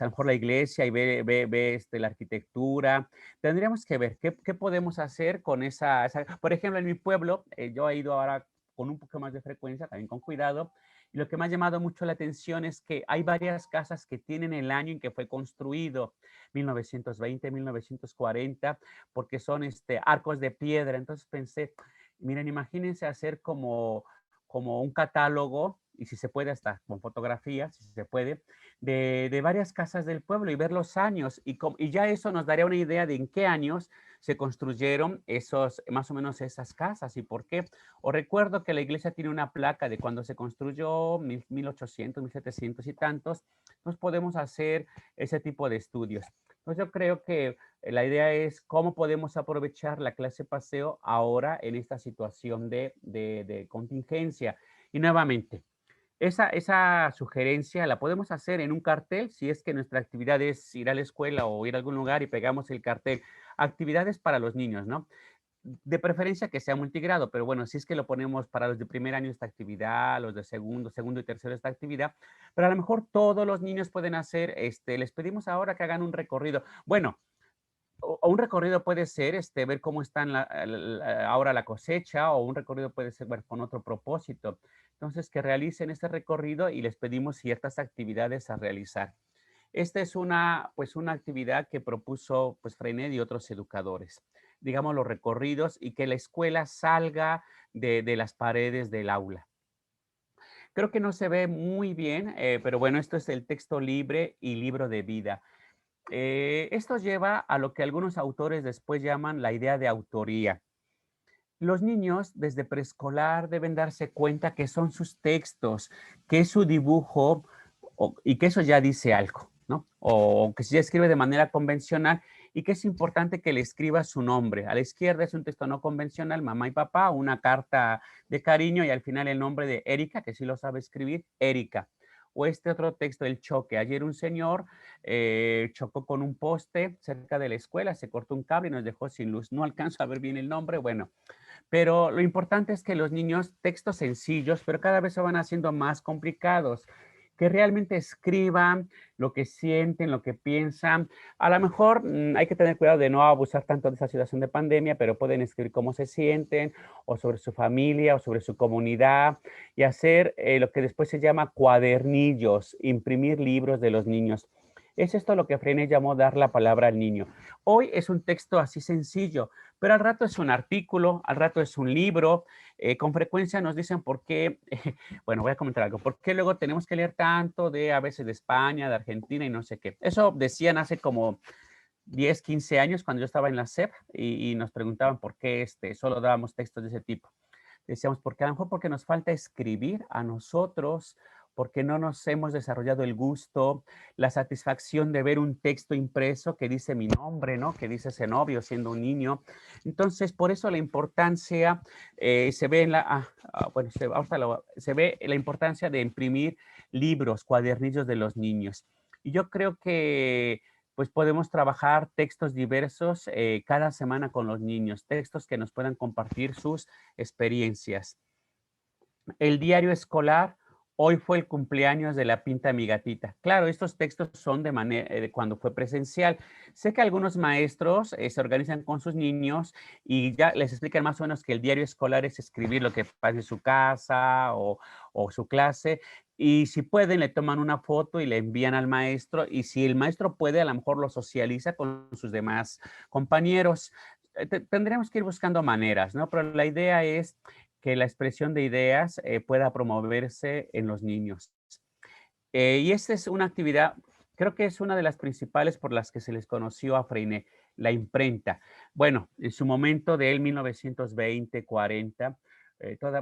lo mejor la iglesia y ve, la arquitectura. Tendríamos que ver qué podemos hacer con esa por ejemplo, en mi pueblo, yo he ido ahora con un poco más de frecuencia, también con cuidado, y lo que me ha llamado mucho la atención es que hay varias casas que tienen el año en que fue construido, 1920, 1940, porque son arcos de piedra. Entonces pensé, miren, imagínense hacer como un catálogo, y si se puede hasta con fotografías, si se puede, de varias casas del pueblo y ver los años. Y ya eso nos daría una idea de en qué años se construyeron más o menos esas casas y por qué. O recuerdo que la iglesia tiene una placa de cuando se construyó, 1800, 1700 y tantos. Entonces podemos hacer ese tipo de estudios. Entonces yo creo que la idea es cómo podemos aprovechar la clase paseo ahora en esta situación de contingencia. Y nuevamente, esa sugerencia la podemos hacer en un cartel, si es que nuestra actividad es ir a la escuela o ir a algún lugar y pegamos el cartel. Actividades para los niños, ¿no? De preferencia que sea multigrado, pero bueno, si es que lo ponemos para los de primer año esta actividad, los de segundo y tercero esta actividad, pero a lo mejor todos los niños pueden hacer, les pedimos ahora que hagan un recorrido. Bueno, o un recorrido puede ser, ver cómo están ahora la cosecha, o un recorrido puede ser, bueno, con otro propósito. Entonces, que realicen este recorrido y les pedimos ciertas actividades a realizar. Esta es pues, una actividad que propuso, pues, Freinet y otros educadores. Digamos, los recorridos y que la escuela salga de las paredes del aula. Creo que no se ve muy bien, pero bueno, esto es el texto libre y libro de vida. Esto lleva a lo que algunos autores después llaman la idea de autoría. Los niños desde preescolar deben darse cuenta que son sus textos, que es su dibujo y que eso ya dice algo, ¿no? O que si ya escribe de manera convencional y que es importante que le escriba su nombre. A la izquierda es un texto no convencional, mamá y papá, una carta de cariño y al final el nombre de Erika, que sí lo sabe escribir, Erika. O este otro texto, el choque. Ayer un señor chocó con un poste cerca de la escuela, se cortó un cable y nos dejó sin luz. No alcanzo a ver bien el nombre, bueno, pero lo importante es que los niños, textos sencillos, pero cada vez se van haciendo más complicados, que realmente escriban lo que sienten, lo que piensan. A lo mejor hay que tener cuidado de no abusar tanto de esa situación de pandemia, pero pueden escribir cómo se sienten, o sobre su familia, o sobre su comunidad, y hacer lo que después se llama cuadernillos, imprimir libros de los niños. Es esto lo que Freire llamó dar la palabra al niño. Hoy es un texto así sencillo, pero al rato es un artículo, al rato es un libro. Con frecuencia nos dicen por qué, bueno, voy a comentar algo, por qué luego tenemos que leer tanto a veces de España, de Argentina y no sé qué. Eso decían hace como 10, 15 años cuando yo estaba en la SEP y nos preguntaban por qué solo dábamos textos de ese tipo. Decíamos, porque a lo mejor porque nos falta escribir a nosotros, porque no nos hemos desarrollado el gusto, la satisfacción de ver un texto impreso que dice mi nombre, ¿no? Que dice Zenobio siendo un niño. Entonces, por eso la importancia se ve bueno, se ve la importancia de imprimir libros, cuadernillos de los niños. Y yo creo que pues podemos trabajar textos diversos cada semana con los niños, textos que nos puedan compartir sus experiencias. El diario escolar, hoy fue el cumpleaños de la Pinta Mi Gatita. Claro, estos textos son de cuando fue presencial. Sé que algunos maestros se organizan con sus niños y ya les explican más o menos que el diario escolar es escribir lo que pasa en su casa o su clase. Y si pueden, le toman una foto y le envían al maestro. Y si el maestro puede, a lo mejor lo socializa con sus demás compañeros. Tendremos que ir buscando maneras, ¿no? Pero la idea es que la expresión de ideas pueda promoverse en los niños. Y esta es una actividad, creo que es una de las principales por las que se les conoció a Freinet, la imprenta. Bueno, en su momento de él, 1920, 40,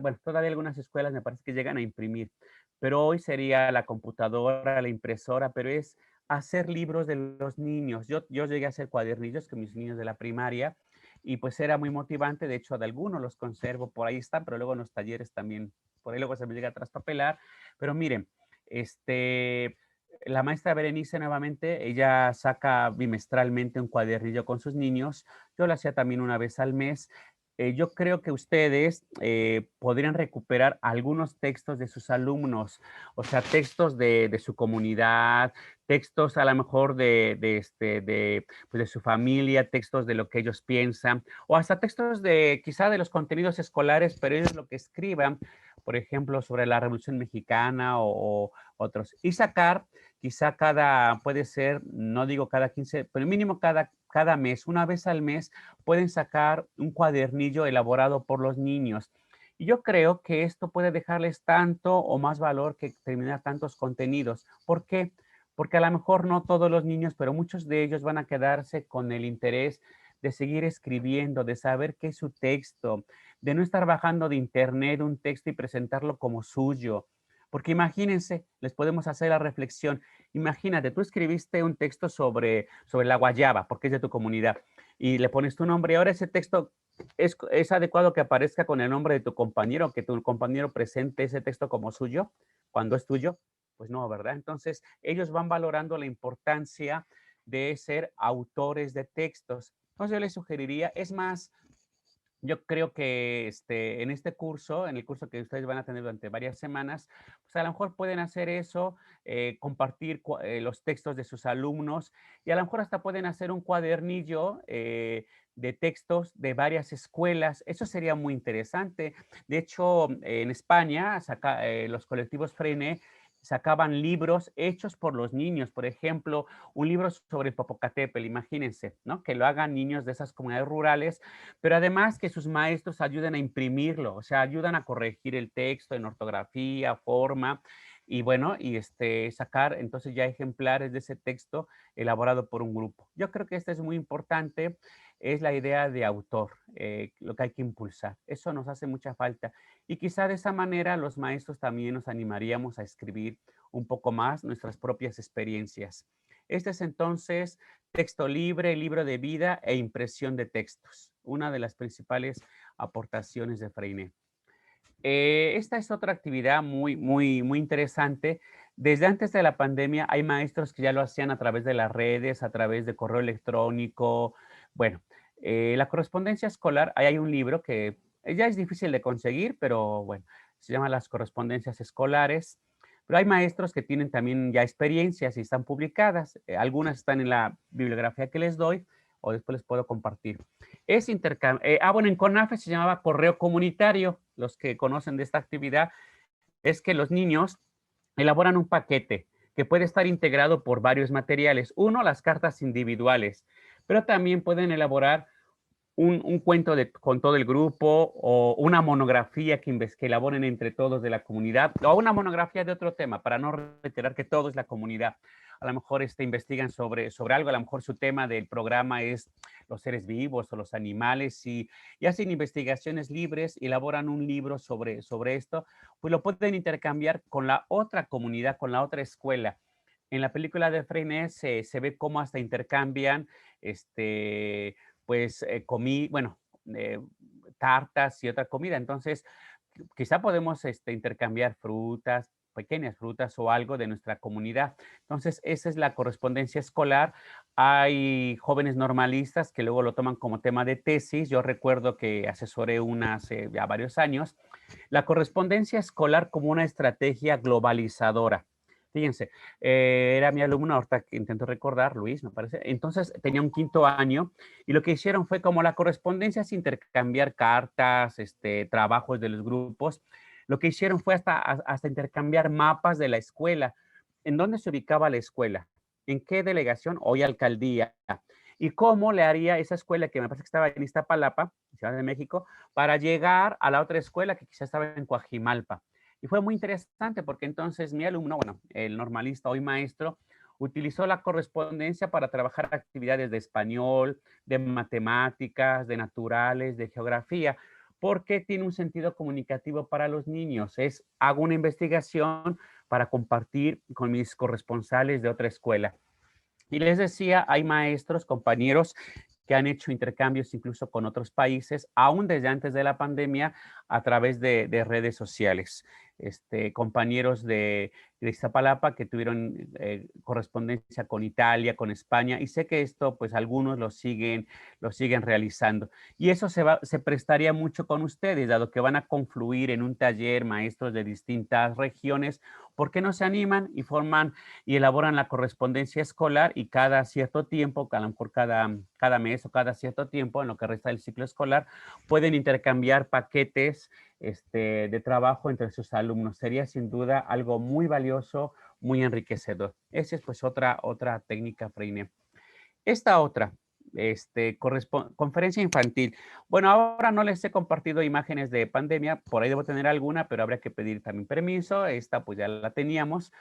bueno, todavía algunas escuelas me parece que llegan a imprimir, pero hoy sería la computadora, la impresora, pero es hacer libros de los niños. Yo llegué a hacer cuadernillos con mis niños de la primaria y pues era muy motivante. De hecho, de algunos los conservo, por ahí están, pero luego en los talleres también, por ahí luego se me llega a traspapelar. Pero miren, este, la maestra Berenice nuevamente, ella saca bimestralmente un cuadernillo con sus niños. Yo lo hacía también una vez al mes. Yo creo que ustedes podrían recuperar algunos textos de sus alumnos, o sea, textos de su comunidad, textos a lo mejor pues de su familia, textos de lo que ellos piensan, o hasta textos de quizá de los contenidos escolares, pero ellos lo que escriban, por ejemplo, sobre la Revolución Mexicana o otros. Y sacar quizá puede ser, no digo cada 15, pero mínimo cada mes, una vez al mes, pueden sacar un cuadernillo elaborado por los niños. Y yo creo que esto puede dejarles tanto o más valor que terminar tantos contenidos. ¿Por qué? Porque a lo mejor no todos los niños, pero muchos de ellos van a quedarse con el interés de seguir escribiendo, de saber qué es su texto, de no estar bajando de internet un texto y presentarlo como suyo. Porque imagínense, les podemos hacer la reflexión. Imagínate, tú escribiste un texto sobre la guayaba, porque es de tu comunidad, y le pones tu nombre. Y ahora ese texto es adecuado que aparezca con el nombre de tu compañero, que tu compañero presente ese texto como suyo, cuando es tuyo. Pues no, ¿verdad? Entonces, ellos van valorando la importancia de ser autores de textos. Entonces, yo les sugeriría, es más, yo creo que en este curso, en el curso que ustedes van a tener durante varias semanas, pues a lo mejor pueden hacer eso, compartir los textos de sus alumnos y a lo mejor hasta pueden hacer un cuadernillo de textos de varias escuelas. Eso sería muy interesante. De hecho, en España, los colectivos Freiné sacaban libros hechos por los niños. Por ejemplo, un libro sobre el Popocatépetl, imagínense, ¿no? Que lo hagan niños de esas comunidades rurales, pero además que sus maestros ayuden a imprimirlo, o sea, ayudan a corregir el texto en ortografía, forma, y bueno, y sacar entonces ya ejemplares de ese texto elaborado por un grupo. Yo creo que esto es muy importante, es la idea de autor, lo que hay que impulsar. Eso nos hace mucha falta. Y quizá de esa manera los maestros también nos animaríamos a escribir un poco más nuestras propias experiencias. Este es entonces texto libre, libro de vida e impresión de textos, una de las principales aportaciones de Freiné. Esta es otra actividad muy interesante. Desde antes de la pandemia hay maestros que ya lo hacían a través de las redes, a través de correo electrónico. Bueno, la correspondencia escolar, ahí hay un libro que ya es difícil de conseguir, pero bueno, se llama Las correspondencias escolares. Pero hay maestros que tienen también ya experiencias y están publicadas. Algunas están en la bibliografía que les doy o después les puedo compartir. Es intercambio. Bueno, en CONAFE se llamaba correo comunitario. Los que conocen de esta actividad es que los niños elaboran un paquete que puede estar integrado por varios materiales. Uno, las cartas individuales, pero también pueden elaborar un cuento con todo el grupo o una monografía que elaboren entre todos de la comunidad o una monografía de otro tema para no reiterar que todo es la comunidad. A lo mejor investigan sobre algo, a lo mejor su tema del programa es los seres vivos o los animales y hacen investigaciones libres, elaboran un libro sobre esto, pues lo pueden intercambiar con la otra comunidad, con la otra escuela. En la película de Freiné se ve cómo hasta intercambian pues bueno, tartas y otra comida. Entonces, quizá podemos intercambiar frutas, pequeñas frutas o algo de nuestra comunidad. Entonces, esa es la correspondencia escolar. Hay jóvenes normalistas que luego lo toman como tema de tesis. Yo recuerdo que asesoré una hace ya varios años. La correspondencia escolar como una estrategia globalizadora. Fíjense, era mi alumno, ahorita que intento recordar, Luis, me parece. Entonces tenía un quinto año y lo que hicieron fue como la correspondencia es intercambiar cartas, trabajos de los grupos. Lo que hicieron fue hasta intercambiar mapas de la escuela. ¿En dónde se ubicaba la escuela? ¿En qué delegación? Hoy alcaldía. ¿Y cómo le haría esa escuela que me parece que estaba en Iztapalapa, Ciudad de México, para llegar a la otra escuela que quizás estaba en Coajimalpa? Y fue muy interesante porque entonces mi alumno, bueno, el normalista, hoy maestro, utilizó la correspondencia para trabajar actividades de español, de matemáticas, de naturales, de geografía, porque tiene un sentido comunicativo para los niños. Hago una investigación para compartir con mis corresponsales de otra escuela. Y les decía, hay maestros, compañeros que han hecho intercambios incluso con otros países, aún desde antes de la pandemia, a través de redes sociales. Compañeros de Iztapalapa que tuvieron correspondencia con Italia, con España, y sé que esto, pues algunos lo siguen realizando. Y eso se prestaría mucho con ustedes, dado que van a confluir en un taller maestros de distintas regiones. ¿Por qué no se animan y forman y elaboran la correspondencia escolar y cada cierto tiempo, a lo mejor cada mes o cada cierto tiempo, en lo que resta del ciclo escolar, pueden intercambiar paquetes de trabajo entre sus alumnos? Sería sin duda algo muy valioso, muy enriquecedor. Esa es pues otra técnica, Freine. Esta otra, conferencia infantil. Bueno, ahora no les he compartido imágenes de pandemia, por ahí debo tener alguna, pero habría que pedir también permiso. Esta pues ya la teníamos.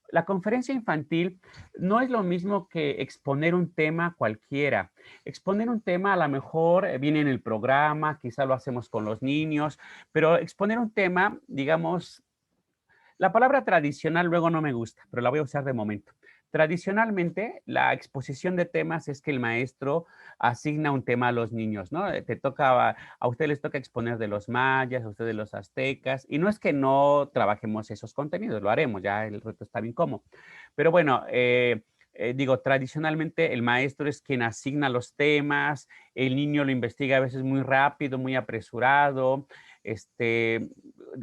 La conferencia infantil no es lo mismo que exponer un tema cualquiera. Exponer un tema a lo mejor viene en el programa, quizá lo hacemos con los niños, pero exponer un tema, digamos, la palabra tradicional luego no me gusta, pero la voy a usar de momento. Tradicionalmente, la exposición de temas es que el maestro asigna un tema a los niños, ¿no? A ustedes les toca exponer de los mayas, a ustedes de los aztecas, y no es que no trabajemos esos contenidos, lo haremos, ya el reto está bien cómo. Pero bueno, digo, tradicionalmente el maestro es quien asigna los temas, el niño lo investiga a veces muy rápido, muy apresurado.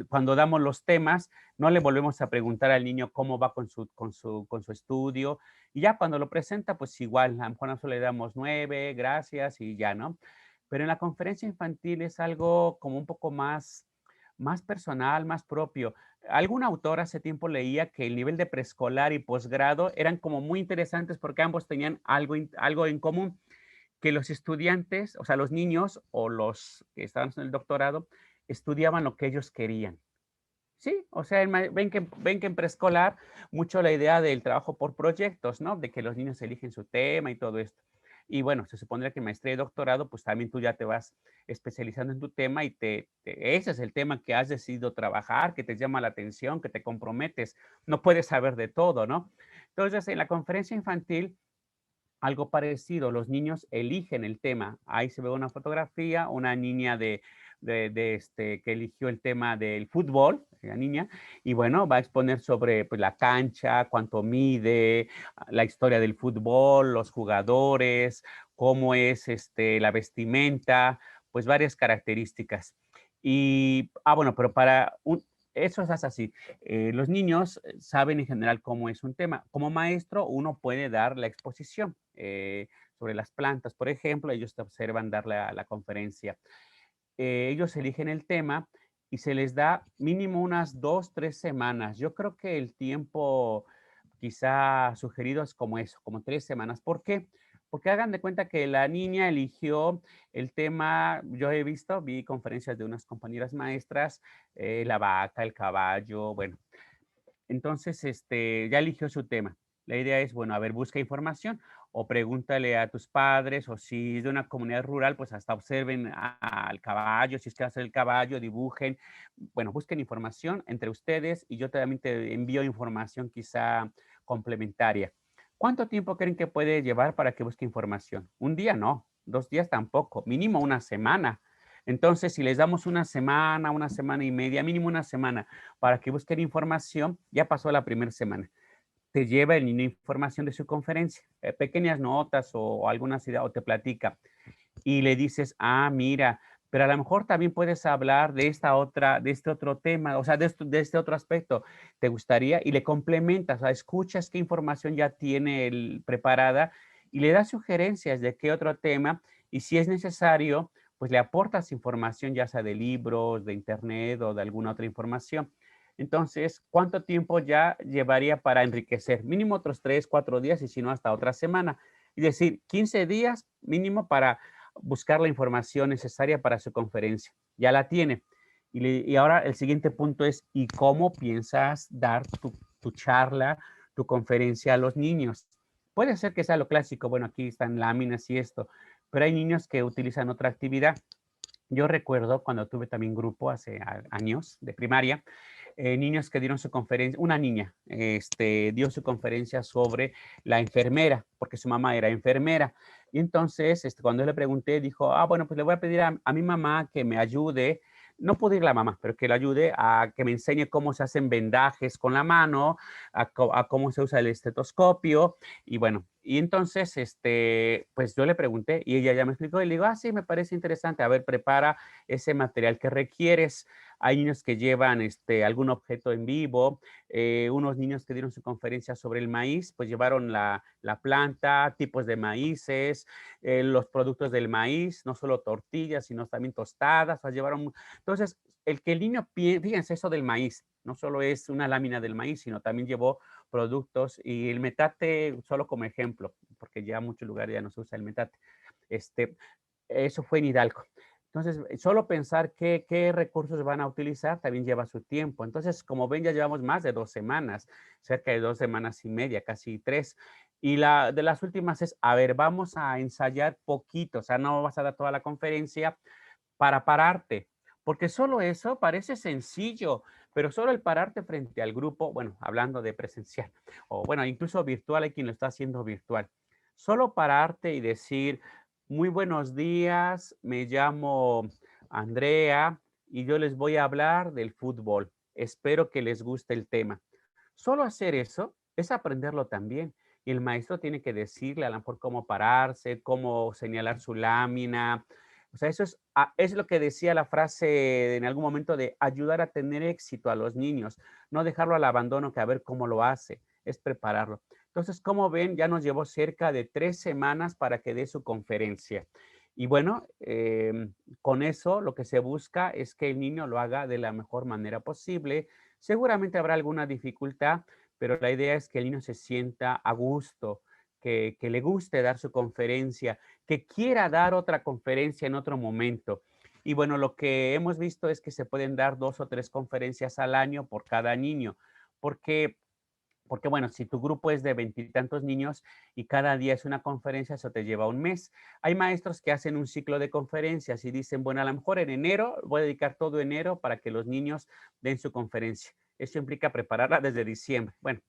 Cuando damos los temas, no le volvemos a preguntar al niño cómo va con su estudio. Y ya cuando lo presenta, pues igual, a lo mejor nosotros le damos 9, gracias y ya, ¿no? Pero en la conferencia infantil es algo como un poco más personal, más propio. Algún autor hace tiempo leía que el nivel de preescolar y posgrado eran como muy interesantes porque ambos tenían algo en común, que los estudiantes, o sea, los niños o los que estaban en el doctorado, estudiaban lo que ellos querían. Sí, o sea, ven que en preescolar mucho la idea del trabajo por proyectos, ¿no? De que los niños eligen su tema y todo esto. Y bueno, se supondría que en maestría y doctorado, pues también tú ya te vas especializando en tu tema y ese es el tema que has decidido trabajar, que te llama la atención, que te comprometes. No puedes saber de todo, ¿no? Entonces, en la conferencia infantil, algo parecido, los niños eligen el tema. Ahí se ve una fotografía, una niña que eligió el tema del fútbol, la niña, y bueno, va a exponer sobre pues, la cancha, cuánto mide, la historia del fútbol, los jugadores, cómo es la vestimenta, pues varias características. Bueno, pero eso es así. Los niños saben en general cómo es un tema. Como maestro, uno puede dar la exposición sobre las plantas, por ejemplo, ellos te observan dar la conferencia. Ellos eligen el tema y se les da mínimo unas 2, 3 semanas. Yo creo que el tiempo quizá sugerido es como eso, como 3 semanas. ¿Por qué? Porque hagan de cuenta que la niña eligió el tema, vi conferencias de unas compañeras maestras, la vaca, el caballo, bueno, entonces, ya eligió su tema. La idea es, bueno, a ver, busca información o pregúntale a tus padres, o si es de una comunidad rural, pues hasta observen al caballo, si es que hace el caballo, dibujen. Bueno, busquen información entre ustedes y yo también te envío información quizá complementaria. ¿Cuánto tiempo creen que puede llevar para que busque información? Un día no, 2 días tampoco, mínimo una semana. Entonces, si les damos una semana y media, mínimo una semana, para que busquen información, ya pasó la primera semana. Te lleva el niño información de su conferencia, pequeñas notas o algunas ideas, o te platica. Y le dices, mira, pero a lo mejor también puedes hablar de este otro tema, o sea, de este otro aspecto. ¿Te gustaría? Y le complementas, o sea, escuchas qué información ya tiene él preparada y le das sugerencias de qué otro tema. Y si es necesario, pues le aportas información, ya sea de libros, de internet o de alguna otra información. Entonces, ¿cuánto tiempo ya llevaría para enriquecer? Mínimo otros 3, 4 días y si no, hasta otra semana. Es decir, 15 días mínimo para buscar la información necesaria para su conferencia. Ya la tiene. Y ahora el siguiente punto es, ¿y cómo piensas dar tu charla, tu conferencia a los niños? Puede ser que sea lo clásico, bueno, aquí están láminas y esto, pero hay niños que utilizan otra actividad. Yo recuerdo cuando tuve también grupo hace años de primaria, niños que dieron su conferencia, una niña dio su conferencia sobre la enfermera, porque su mamá era enfermera. Y entonces, cuando yo le pregunté, dijo, bueno, pues le voy a pedir a mi mamá que me ayude, no puedo ir la mamá, pero que le ayude a que me enseñe cómo se hacen vendajes con la mano, a cómo se usa el estetoscopio. Y bueno, y entonces, pues yo le pregunté y ella ya me explicó y le digo, sí, me parece interesante. A ver, prepara ese material que requieres. Hay niños que llevan algún objeto en vivo, unos niños que dieron su conferencia sobre el maíz, pues llevaron la planta, tipos de maíces, los productos del maíz, no solo tortillas, sino también tostadas, o sea, llevaron. Entonces, el que el niño, fíjense eso del maíz, no solo es una lámina del maíz, sino también llevó productos y el metate, solo como ejemplo, porque ya en muchos lugares ya no se usa el metate. Eso fue en Hidalgo. Entonces, solo pensar qué recursos van a utilizar también lleva su tiempo. Entonces, como ven, ya llevamos más de 2 semanas, cerca de 2 semanas y media, casi 3. Y de las últimas es, a ver, vamos a ensayar poquito, o sea, no vas a dar toda la conferencia para pararte, porque solo eso parece sencillo, pero solo el pararte frente al grupo, bueno, hablando de presencial, o bueno, incluso virtual, hay quien lo está haciendo virtual. Solo pararte y decir, muy buenos días, me llamo Andrea y yo les voy a hablar del fútbol. Espero que les guste el tema. Solo hacer eso es aprenderlo también. Y el maestro tiene que decirle a lo mejor cómo pararse, cómo señalar su lámina. O sea, eso es lo que decía la frase en algún momento de ayudar a tener éxito a los niños, no dejarlo al abandono que a ver cómo lo hace, es prepararlo. Entonces, como ven, ya nos llevó cerca de 3 semanas para que dé su conferencia. Y bueno, con eso lo que se busca es que el niño lo haga de la mejor manera posible. Seguramente habrá alguna dificultad, pero la idea es que el niño se sienta a gusto, que le guste dar su conferencia, que quiera dar otra conferencia en otro momento. Y bueno, lo que hemos visto es que se pueden dar 2 o 3 conferencias al año por cada niño, porque bueno, si tu grupo es de 20 y tantos niños y cada día es una conferencia, eso te lleva un mes. Hay maestros que hacen un ciclo de conferencias y dicen, bueno, a lo mejor en enero voy a dedicar todo enero para que los niños den su conferencia. Eso implica prepararla desde diciembre. Bueno,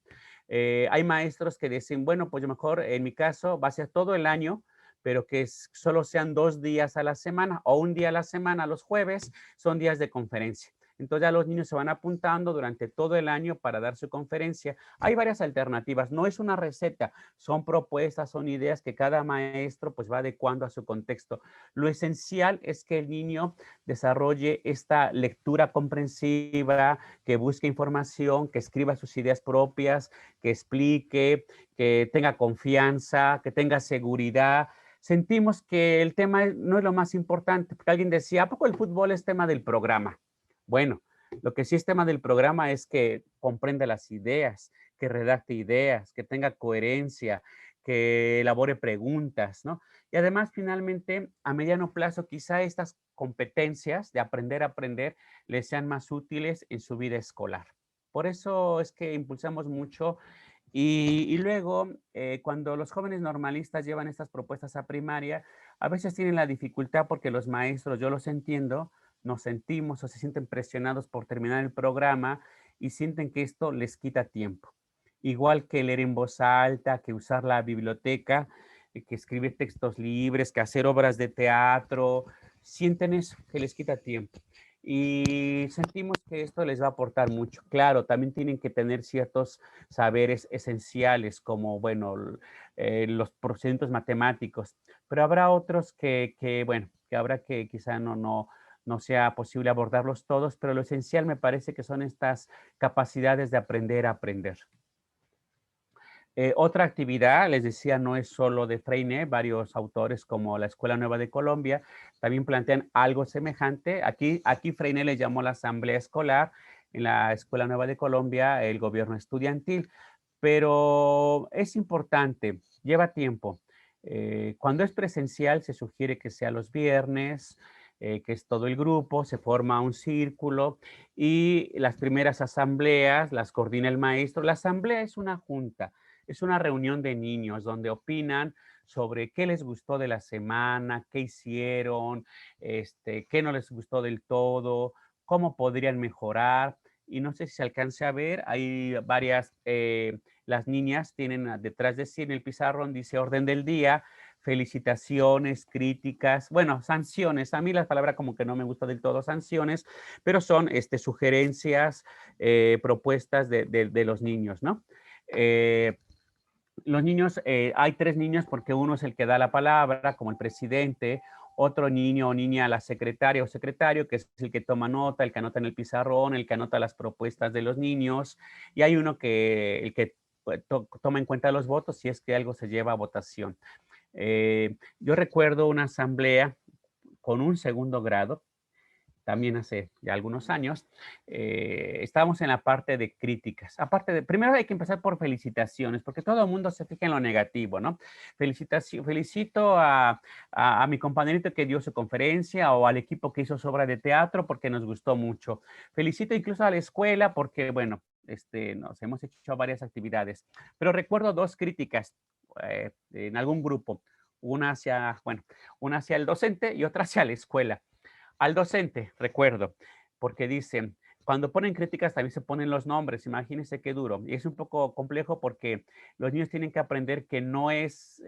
hay maestros que dicen, bueno, pues mejor en mi caso va a ser todo el año, pero que solo sean 2 días a la semana o un día a la semana, los jueves, son días de conferencia. Entonces ya los niños se van apuntando durante todo el año para dar su conferencia. Hay varias alternativas, no es una receta, son propuestas, son ideas que cada maestro pues va adecuando a su contexto. Lo esencial es que el niño desarrolle esta lectura comprensiva, que busque información, que escriba sus ideas propias, que explique, que tenga confianza, que tenga seguridad. Sentimos que el tema no es lo más importante, porque alguien decía, ¿a poco el fútbol es tema del programa? Bueno, lo que sí es tema del programa es que comprenda las ideas, que redacte ideas, que tenga coherencia, que elabore preguntas, ¿no? Y además, finalmente, a mediano plazo, quizá estas competencias de aprender a aprender les sean más útiles en su vida escolar. Por eso es que impulsamos mucho y luego, cuando los jóvenes normalistas llevan estas propuestas a primaria, a veces tienen la dificultad porque los maestros, yo los entiendo, nos sentimos o se sienten presionados por terminar el programa y sienten que esto les quita tiempo. Igual que leer en voz alta, que usar la biblioteca, que escribir textos libres, que hacer obras de teatro, sienten eso, que les quita tiempo. Y sentimos que esto les va a aportar mucho. Claro, también tienen que tener ciertos saberes esenciales como, bueno, los procedimientos matemáticos, pero habrá otros bueno, que habrá que quizá no sea posible abordarlos todos, pero lo esencial me parece que son estas capacidades de aprender a aprender. Otra actividad, les decía, no es solo de Freinet, varios autores como la Escuela Nueva de Colombia también plantean algo semejante. Aquí Freinet le llamó la Asamblea Escolar, en la Escuela Nueva de Colombia el gobierno estudiantil, pero es importante, lleva tiempo. Cuando es presencial se sugiere que sea los viernes, que es todo el grupo, se forma un círculo y las primeras asambleas las coordina el maestro. La asamblea es una junta, Es una reunión de niños donde opinan sobre qué les gustó de la semana, qué hicieron, qué no les gustó del todo, cómo podrían mejorar. Y no sé si se alcance a ver, hay varias, las niñas tienen detrás de sí en el pizarrón, dice orden del día, felicitaciones, críticas, bueno, sanciones. A mí la palabra como que no me gusta del todo, sanciones, pero son sugerencias, propuestas de los niños, ¿no? Los niños, hay 3 niños porque uno es el que da la palabra, como el presidente, otro niño o niña, la secretaria o secretario, que es el que toma nota, el que anota en el pizarrón, el que anota las propuestas de los niños, y hay uno el que pues, toma en cuenta los votos si es que algo se lleva a votación. Yo recuerdo una asamblea con un segundo grado, también hace ya algunos años, estábamos en la parte de críticas. Aparte de, primero hay que empezar por felicitaciones, porque todo el mundo se fija en lo negativo, ¿no? Felicito a mi compañerito que dio su conferencia o al equipo que hizo su obra de teatro porque nos gustó mucho. Felicito incluso a la escuela porque, bueno, nos hemos hecho varias actividades. Pero recuerdo 2 críticas en algún grupo. Bueno, una hacia el docente y otra hacia la escuela. Al docente, recuerdo, porque dicen, cuando ponen críticas también se ponen los nombres, imagínense qué duro. Y es un poco complejo porque los niños tienen que aprender que no es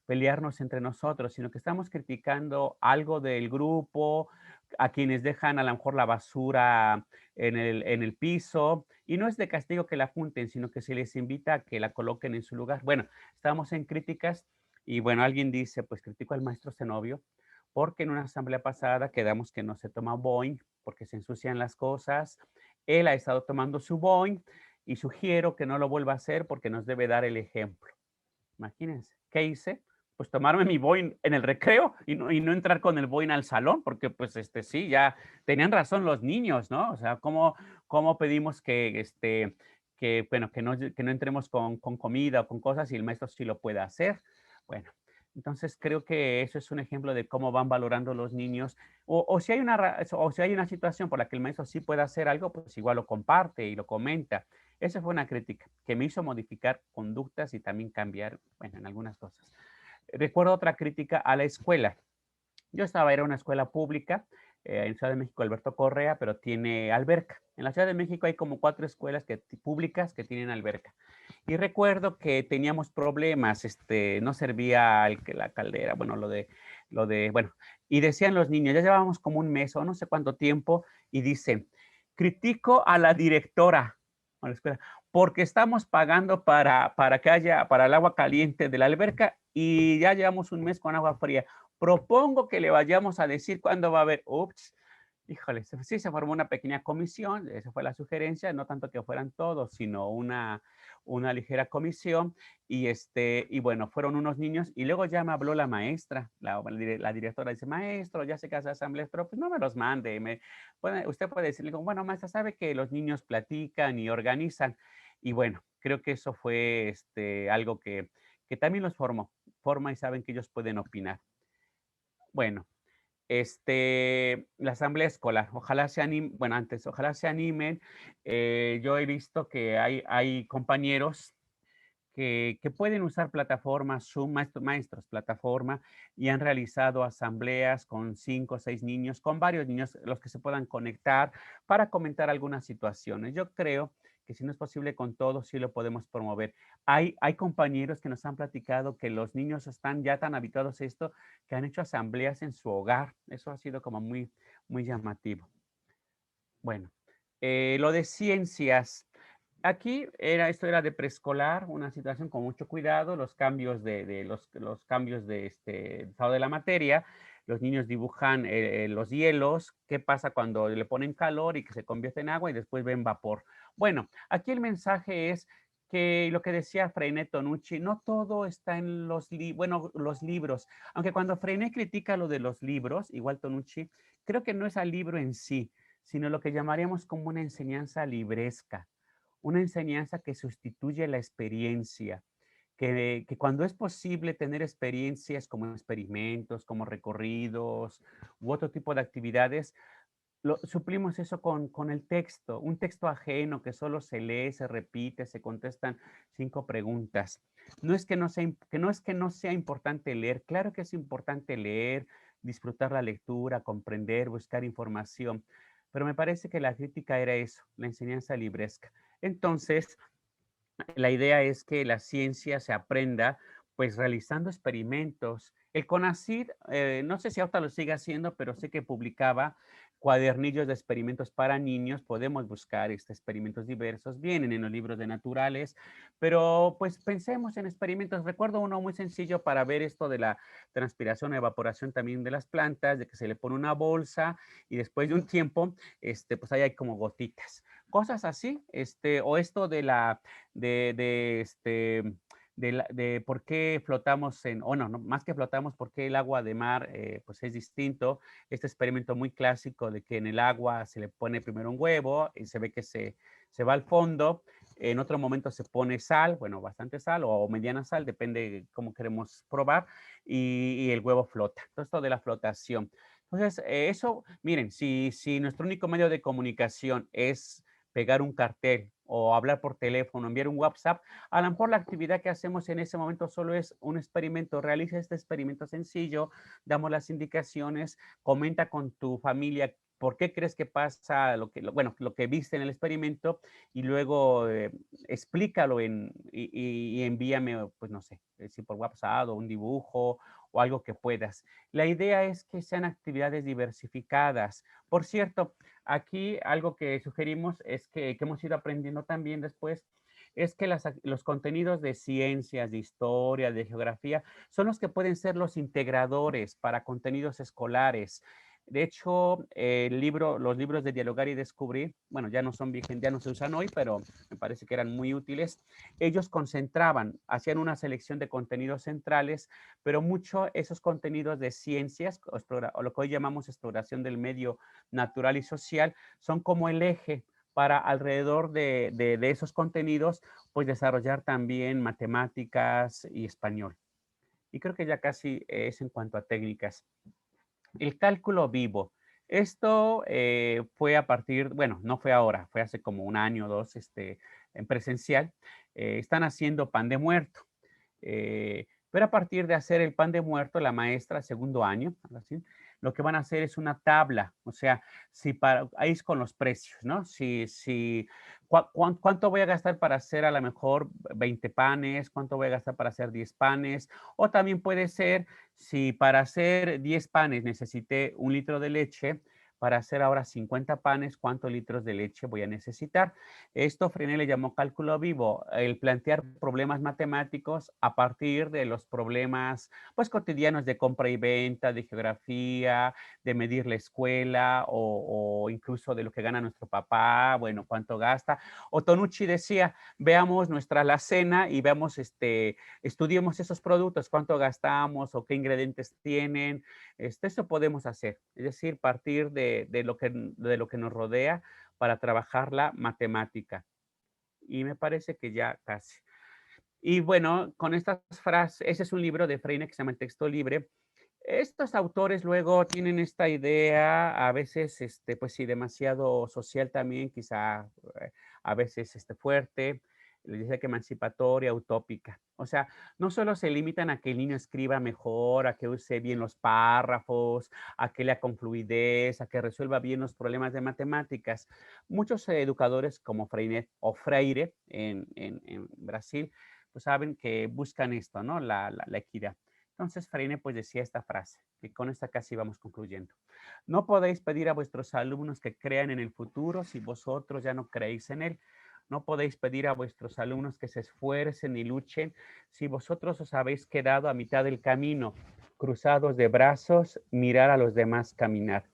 pelearnos entre nosotros, sino que estamos criticando algo del grupo, a quienes dejan a lo mejor la basura en el piso, y no es de castigo que la junten, sino que se les invita a que la coloquen en su lugar. Bueno, estamos en críticas y bueno, alguien dice, pues critico al maestro Zenobio, porque en una asamblea pasada quedamos que no se toma Boeing porque se ensucian las cosas. Él ha estado tomando su Boeing y sugiero que no lo vuelva a hacer porque nos debe dar el ejemplo. Imagínense, ¿qué hice? Pues tomarme mi Boeing en el recreo y no entrar con el Boeing al salón, porque pues sí, ya tenían razón los niños, ¿no? O sea, ¿cómo pedimos bueno, que no entremos con comida o con cosas y el maestro sí lo puede hacer? Bueno, entonces creo que eso es un ejemplo de cómo van valorando los niños. O si hay o si hay una situación por la que el maestro sí puede hacer algo, pues igual lo comparte y lo comenta. Esa fue una crítica que me hizo modificar conductas y también cambiar, bueno, en algunas cosas. Recuerdo otra crítica a la escuela. Era una escuela pública, en Ciudad de México, Alberto Correa, pero tiene alberca. En la Ciudad de México hay como 4 escuelas públicas que tienen alberca. Y recuerdo que teníamos problemas, no servía la caldera, bueno, bueno, y decían los niños, ya llevábamos como un mes o no sé cuánto tiempo, y dicen, critico a la directora, a la escuela, porque estamos pagando para el agua caliente de la alberca y ya llevamos un mes con agua fría. Propongo que le vayamos a decir cuándo va a haber, ups, híjole, sí se formó una pequeña comisión, esa fue la sugerencia, no tanto que fueran todos, sino una ligera comisión, y bueno, fueron unos niños, y luego ya me habló la maestra, la directora dice, maestro, ya sé que hace asambleas, pero pues no me los mande, usted puede decirle, como, bueno, maestra, sabe que los niños platican y organizan, y bueno, creo que eso fue algo que también los forma y saben que ellos pueden opinar. Bueno, la asamblea escolar, ojalá se animen, bueno, antes, ojalá se animen. Yo he visto que hay compañeros que pueden usar plataformas, Zoom, maestros, plataforma, y han realizado asambleas con 5 o 6 niños, con varios niños, los que se puedan conectar para comentar algunas situaciones. Yo creo que si no es posible con todos, sí lo podemos promover. Hay compañeros que nos han platicado que los niños están ya tan habituados a esto que han hecho asambleas en su hogar. Eso ha sido como muy, muy llamativo. Bueno, lo de ciencias. Aquí esto era de preescolar, una situación con mucho cuidado, los cambios los cambios de estado de la materia. Los niños dibujan los hielos, qué pasa cuando le ponen calor y que se convierte en agua y después ven vapor. Bueno, aquí el mensaje es que lo que decía Freinet Tonucci, no todo está en los libros, aunque cuando Freinet critica lo de los libros, igual Tonucci, creo que no es al libro en sí, sino lo que llamaríamos como una enseñanza libresca, una enseñanza que sustituye la experiencia, que cuando es posible tener experiencias como experimentos, como recorridos u otro tipo de actividades, suplimos eso con el texto, un texto ajeno que solo se lee, se repite, se contestan 5 preguntas. No es que no sea, que no sea importante leer, claro que es importante leer, disfrutar la lectura, comprender, buscar información, pero me parece que la crítica era eso, la enseñanza libresca. Entonces, la idea es que la ciencia se aprenda, pues, realizando experimentos. El CONACYT, no sé si ahorita lo sigue haciendo, pero sé que publicaba cuadernillos de experimentos para niños. Podemos buscar experimentos diversos, vienen en los libros de naturales, pero pues pensemos en experimentos. Recuerdo uno muy sencillo para ver esto de la transpiración o evaporación también de las plantas, de que se le pone una bolsa y después de un tiempo, pues ahí hay como gotitas. Cosas así, o esto de la de por qué flotamos o no, más que flotamos, por qué el agua de mar pues es distinto. Este experimento muy clásico de que en el agua se le pone primero un huevo y se ve que se va al fondo. En otro momento se pone sal, bueno, bastante sal o mediana sal, depende de cómo queremos probar, y el huevo flota. Todo esto de la flotación. Entonces, eso, miren, si nuestro único medio de comunicación es pegar un cartel o hablar por teléfono, enviar un WhatsApp, a lo mejor la actividad que hacemos en ese momento solo es un experimento. Realiza este experimento sencillo, damos las indicaciones, comenta con tu familia por qué crees que pasa bueno, lo que viste en el experimento y luego explícalo y envíame, pues no sé, si por WhatsApp o un dibujo o algo que puedas. La idea es que sean actividades diversificadas. Por cierto, aquí algo que sugerimos es que hemos ido aprendiendo también después, es que los contenidos de ciencias, de historia, de geografía, son los que pueden ser los integradores para contenidos escolares. De hecho, los libros de Dialogar y Descubrir, bueno, ya no son vigentes, ya no se usan hoy, pero me parece que eran muy útiles. Ellos concentraban, hacían una selección de contenidos centrales, pero mucho esos contenidos de ciencias, o lo que hoy llamamos exploración del medio natural y social, son como el eje para alrededor de esos contenidos, pues desarrollar también matemáticas y español. Y creo que ya casi es en cuanto a técnicas. El cálculo vivo. Esto fue a partir, bueno, no fue ahora, fue hace como un año o dos en presencial. Están haciendo pan de muerto. Pero a partir de hacer el pan de muerto, la maestra, segundo año, algo así, lo que van a hacer es una tabla, o sea, ahí es con los precios, ¿no? ¿Cuánto voy a gastar para hacer a lo mejor 20 panes? ¿Cuánto voy a gastar para hacer 10 panes? O también puede ser, si para hacer 10 panes necesité 1 litro de leche, para hacer ahora 50 panes, ¿cuántos litros de leche voy a necesitar? Esto Freinet le llamó cálculo vivo, el plantear problemas matemáticos a partir de los problemas pues cotidianos de compra y venta, de geografía, de medir la escuela o incluso de lo que gana nuestro papá, bueno, cuánto gasta. O Tonucci decía, veamos nuestra alacena y veamos, estudiemos esos productos, cuánto gastamos o qué ingredientes tienen. Eso podemos hacer, es decir, partir de lo que nos rodea para trabajar la matemática. Y me parece que ya casi. Y bueno, con estas frases, ese es un libro de Freire que se llama El texto libre. Estos autores luego tienen esta idea, a veces, pues sí, demasiado social también, quizá a veces fuerte, les dice que emancipatoria, utópica. O sea, no solo se limitan a que el niño escriba mejor, a que use bien los párrafos, a que lea con fluidez, a que resuelva bien los problemas de matemáticas. Muchos educadores como Freinet o Freire en Brasil, pues saben que buscan esto, ¿no? La equidad. Entonces Freire pues decía esta frase, que con esta casi vamos concluyendo. No podéis pedir a vuestros alumnos que crean en el futuro si vosotros ya no creéis en él. No podéis pedir a vuestros alumnos que se esfuercen y luchen si vosotros os habéis quedado a mitad del camino, cruzados de brazos, mirar a los demás caminar.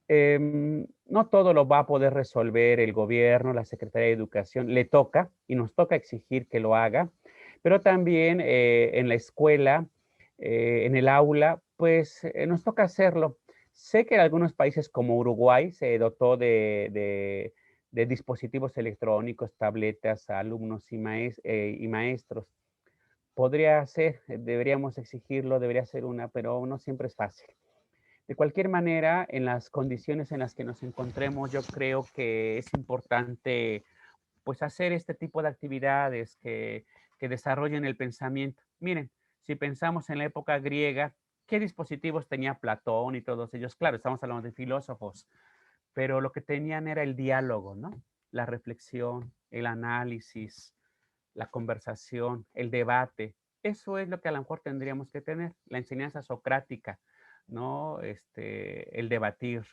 No todo lo va a poder resolver el gobierno, la Secretaría de Educación. Le toca y nos toca exigir que lo haga, pero también en la escuela, en el aula, pues nos toca hacerlo. Sé que en algunos países como Uruguay se dotó de dispositivos electrónicos, tabletas a alumnos y maestros. Podría ser, deberíamos exigirlo, debería ser pero no siempre es fácil. De cualquier manera, en las condiciones en las que nos encontremos, yo creo que es importante pues hacer este tipo de actividades que desarrollen el pensamiento. Miren, si pensamos en la época griega, ¿qué dispositivos tenía Platón y todos ellos? Claro, estamos hablando de filósofos, pero lo que tenían era el diálogo, ¿no? La reflexión, el análisis, la conversación, el debate. Eso es lo que a lo mejor tendríamos que tener, la enseñanza socrática, ¿no? El debatir.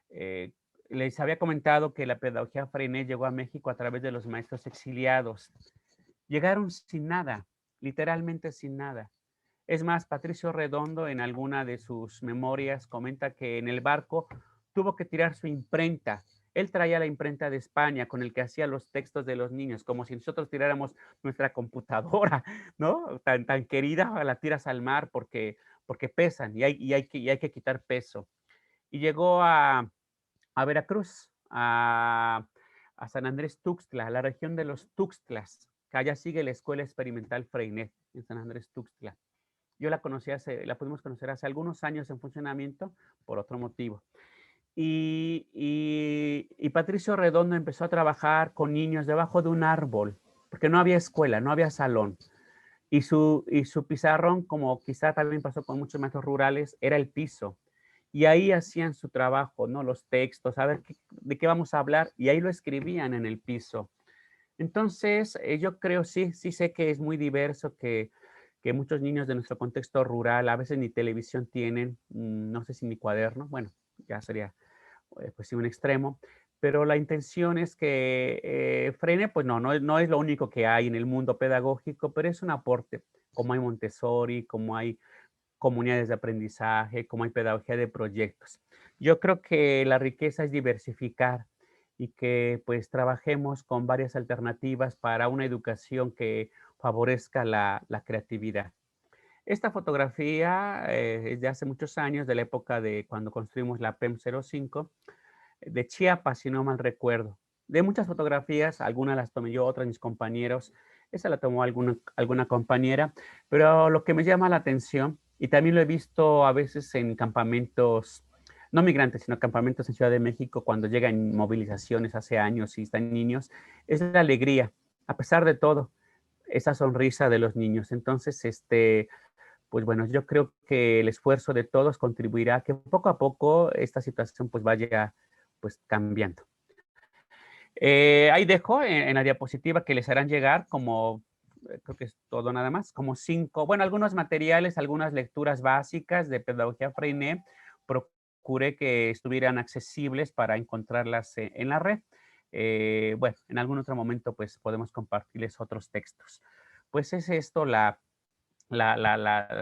Eh, Les había comentado que la pedagogía Freinet llegó a México a través de los maestros exiliados. Llegaron sin nada, literalmente sin nada. Es más, Patricio Redondo en alguna de sus memorias comenta que en el barco tuvo que tirar su imprenta. Él traía la imprenta de España con el que hacía los textos de los niños, como si nosotros tiráramos nuestra computadora, ¿no? Tan querida, la tiras al mar porque pesan y hay que quitar peso. Y llegó a Veracruz, a San Andrés Tuxtla, a la región de los Tuxtlas, que allá sigue la Escuela Experimental Freinet, en San Andrés Tuxtla. Yo la pudimos conocer hace algunos años en funcionamiento por otro motivo. Y Patricio Redondo empezó a trabajar con niños debajo de un árbol, porque no había escuela, no había salón. Y su pizarrón, como quizá también pasó con muchos maestros rurales, era el piso. Y ahí hacían su trabajo, ¿no? Los textos, a ver de qué vamos a hablar, y ahí lo escribían en el piso. Entonces, yo creo, sí sé que es muy diverso, que muchos niños de nuestro contexto rural a veces ni televisión tienen, no sé si ni cuaderno, bueno, ya sería pues sí un extremo, pero la intención es que Freine, pues no es lo único que hay en el mundo pedagógico, pero es un aporte, como hay Montessori, como hay comunidades de aprendizaje, como hay pedagogía de proyectos. Yo creo que la riqueza es diversificar y que pues trabajemos con varias alternativas para una educación que favorezca la creatividad. Esta fotografía es de hace muchos años, de la época de cuando construimos la PEM 05, de Chiapas, si no mal recuerdo. De muchas fotografías, algunas las tomé yo, otras mis compañeros, esa la tomó alguna compañera, pero lo que me llama la atención, y también lo he visto a veces en campamentos, no migrantes, sino campamentos en Ciudad de México, cuando llegan movilizaciones hace años y están niños, es la alegría, a pesar de todo, esa sonrisa de los niños. Entonces, pues bueno, yo creo que el esfuerzo de todos contribuirá a que poco a poco esta situación pues vaya pues cambiando. Ahí dejo en la diapositiva que les harán llegar como, creo que es todo nada más, como 5, bueno, algunos materiales, algunas lecturas básicas de pedagogía Freinet. Procuré que estuvieran accesibles para encontrarlas en la red. Bueno, en algún otro momento pues podemos compartirles otros textos. Pues es esto la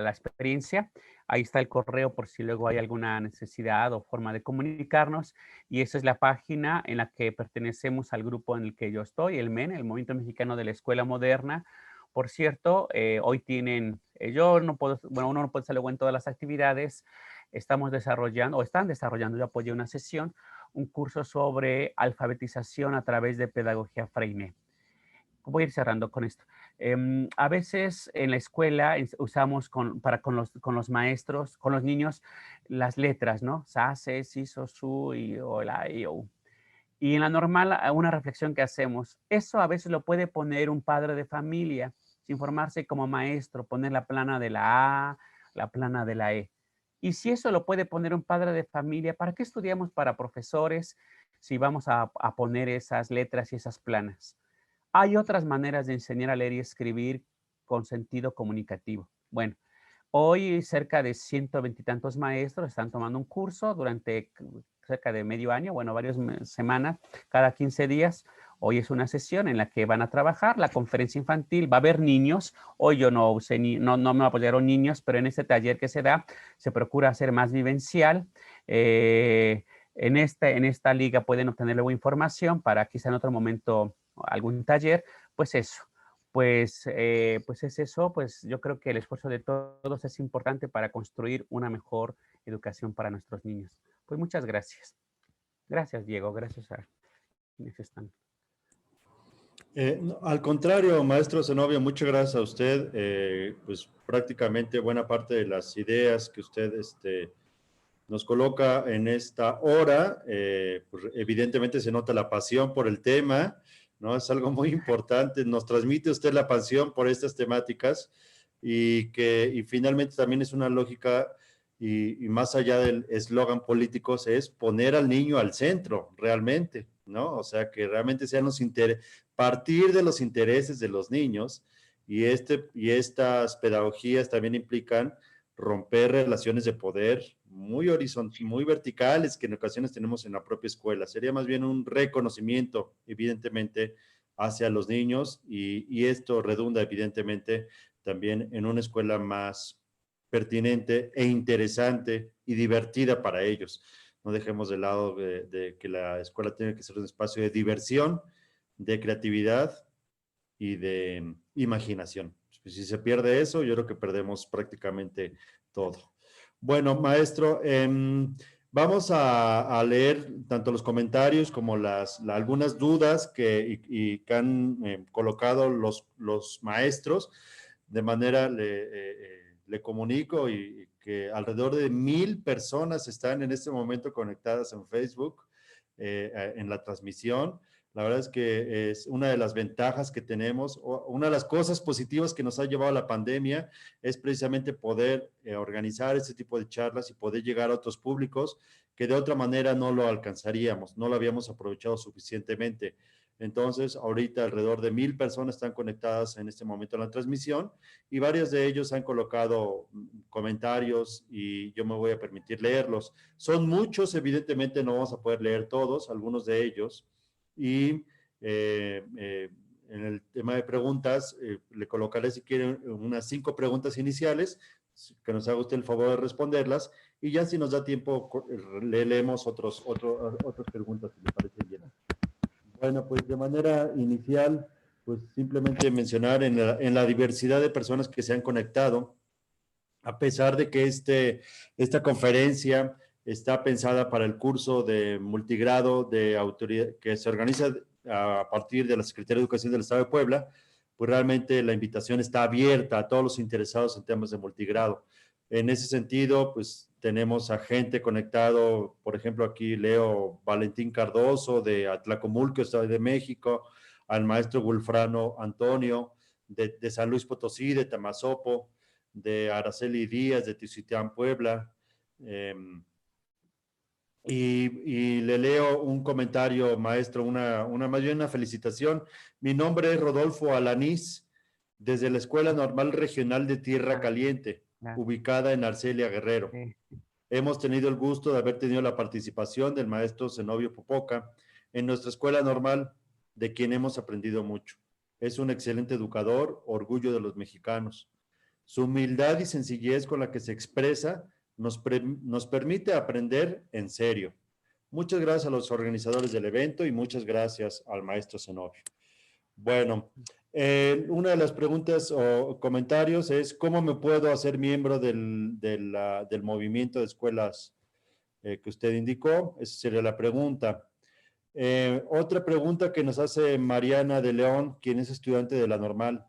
experiencia. Ahí está el correo por si luego hay alguna necesidad o forma de comunicarnos. Y esa es la página en la que pertenecemos al grupo en el que yo estoy, el MEN, el Movimiento Mexicano de la Escuela Moderna. Por cierto, hoy tienen, yo no puedo, bueno, uno no puede estar luego en todas las actividades. Estamos desarrollando, o están desarrollando, yo apoyé una sesión, un curso sobre alfabetización a través de pedagogía Freinet. Voy a ir cerrando con esto. A veces en la escuela usamos con los maestros, con los niños, las letras, ¿no? Sa, se, si, so, su, y, o, la, y, o. Y en la normal, una reflexión que hacemos, eso a veces lo puede poner un padre de familia, sin formarse como maestro, poner la plana de la A, la plana de la E. Y si eso lo puede poner un padre de familia, ¿para qué estudiamos para profesores si vamos a poner esas letras y esas planas? Hay otras maneras de enseñar a leer y escribir con sentido comunicativo. Bueno, hoy cerca de 120 y tantos maestros están tomando un curso durante cerca de medio año, bueno, varias semanas, cada 15 días. Hoy es una sesión en la que van a trabajar la conferencia infantil, va a haber niños. Hoy yo no usé no me apoyaron niños, pero en este taller que se da, se procura hacer más vivencial. En esta liga pueden obtener luego información para quizá en otro momento algún taller, pues eso. Pues es eso, pues yo creo que el esfuerzo de todos es importante para construir una mejor educación para nuestros niños. Pues muchas gracias. Gracias, Diego. Gracias a quienes están. No, al contrario, maestro Zenobio, muchas gracias a usted. Pues prácticamente buena parte de las ideas que usted nos coloca en esta hora. Pues evidentemente se nota la pasión por el tema, ¿no? Es algo muy importante. Nos transmite usted la pasión por estas temáticas y finalmente también es una lógica y más allá del eslogan político, es poner al niño al centro, realmente, ¿no? O sea, que realmente sean partir de los intereses de los niños y estas pedagogías también implican romper relaciones de poder muy verticales que en ocasiones tenemos en la propia escuela. Sería más bien un reconocimiento, evidentemente, hacia los niños y esto redunda, evidentemente, también en una escuela más pertinente e interesante y divertida para ellos. No dejemos de lado de que la escuela tiene que ser un espacio de diversión, de creatividad y de imaginación. Si se pierde eso, yo creo que perdemos prácticamente todo. Bueno, maestro, vamos a leer tanto los comentarios como algunas dudas que han colocado los maestros. De manera, le comunico y que alrededor de 1,000 personas están en este momento conectadas en Facebook, en la transmisión. La verdad es que es una de las ventajas que tenemos, una de las cosas positivas que nos ha llevado la pandemia es precisamente poder organizar este tipo de charlas y poder llegar a otros públicos que de otra manera no lo alcanzaríamos, no lo habíamos aprovechado suficientemente. Entonces, ahorita alrededor de 1,000 personas están conectadas en este momento a la transmisión y varios de ellos han colocado comentarios y yo me voy a permitir leerlos. Son muchos, evidentemente no vamos a poder leer todos, algunos de ellos. Y en el tema de preguntas, le colocaré si quieren unas 5 preguntas iniciales, que nos haga usted el favor de responderlas, y ya si nos da tiempo, le leemos otras preguntas, si le parece bien. Bueno, pues de manera inicial, pues simplemente mencionar en la diversidad de personas que se han conectado, a pesar de que esta conferencia está pensada para el curso de multigrado de autoridad que se organiza a partir de la Secretaría de Educación del Estado de Puebla, pues realmente la invitación está abierta a todos los interesados en temas de multigrado. En ese sentido, pues tenemos a gente conectado, por ejemplo, aquí leo Valentín Cardoso de Atlacomulco, Estado de México, al maestro Gulfrano Antonio de San Luis Potosí, de Tamazopo, de Araceli Díaz, de Tiziutlán, Puebla. Y le leo un comentario, maestro, más bien una felicitación. Mi nombre es Rodolfo Alanís, desde la Escuela Normal Regional de Tierra Caliente, ubicada en Arcelia, Guerrero. Hemos tenido el gusto de haber tenido la participación del maestro Zenobio Popoca en nuestra escuela normal, de quien hemos aprendido mucho. Es un excelente educador, orgullo de los mexicanos. Su humildad y sencillez con la que se expresa nos permite aprender en serio. Muchas gracias a los organizadores del evento y muchas gracias al maestro Zenobio. Bueno, una de las preguntas o comentarios es ¿cómo me puedo hacer miembro del movimiento de escuelas que usted indicó? Esa sería la pregunta. Otra pregunta que nos hace Mariana de León, quien es estudiante de la normal.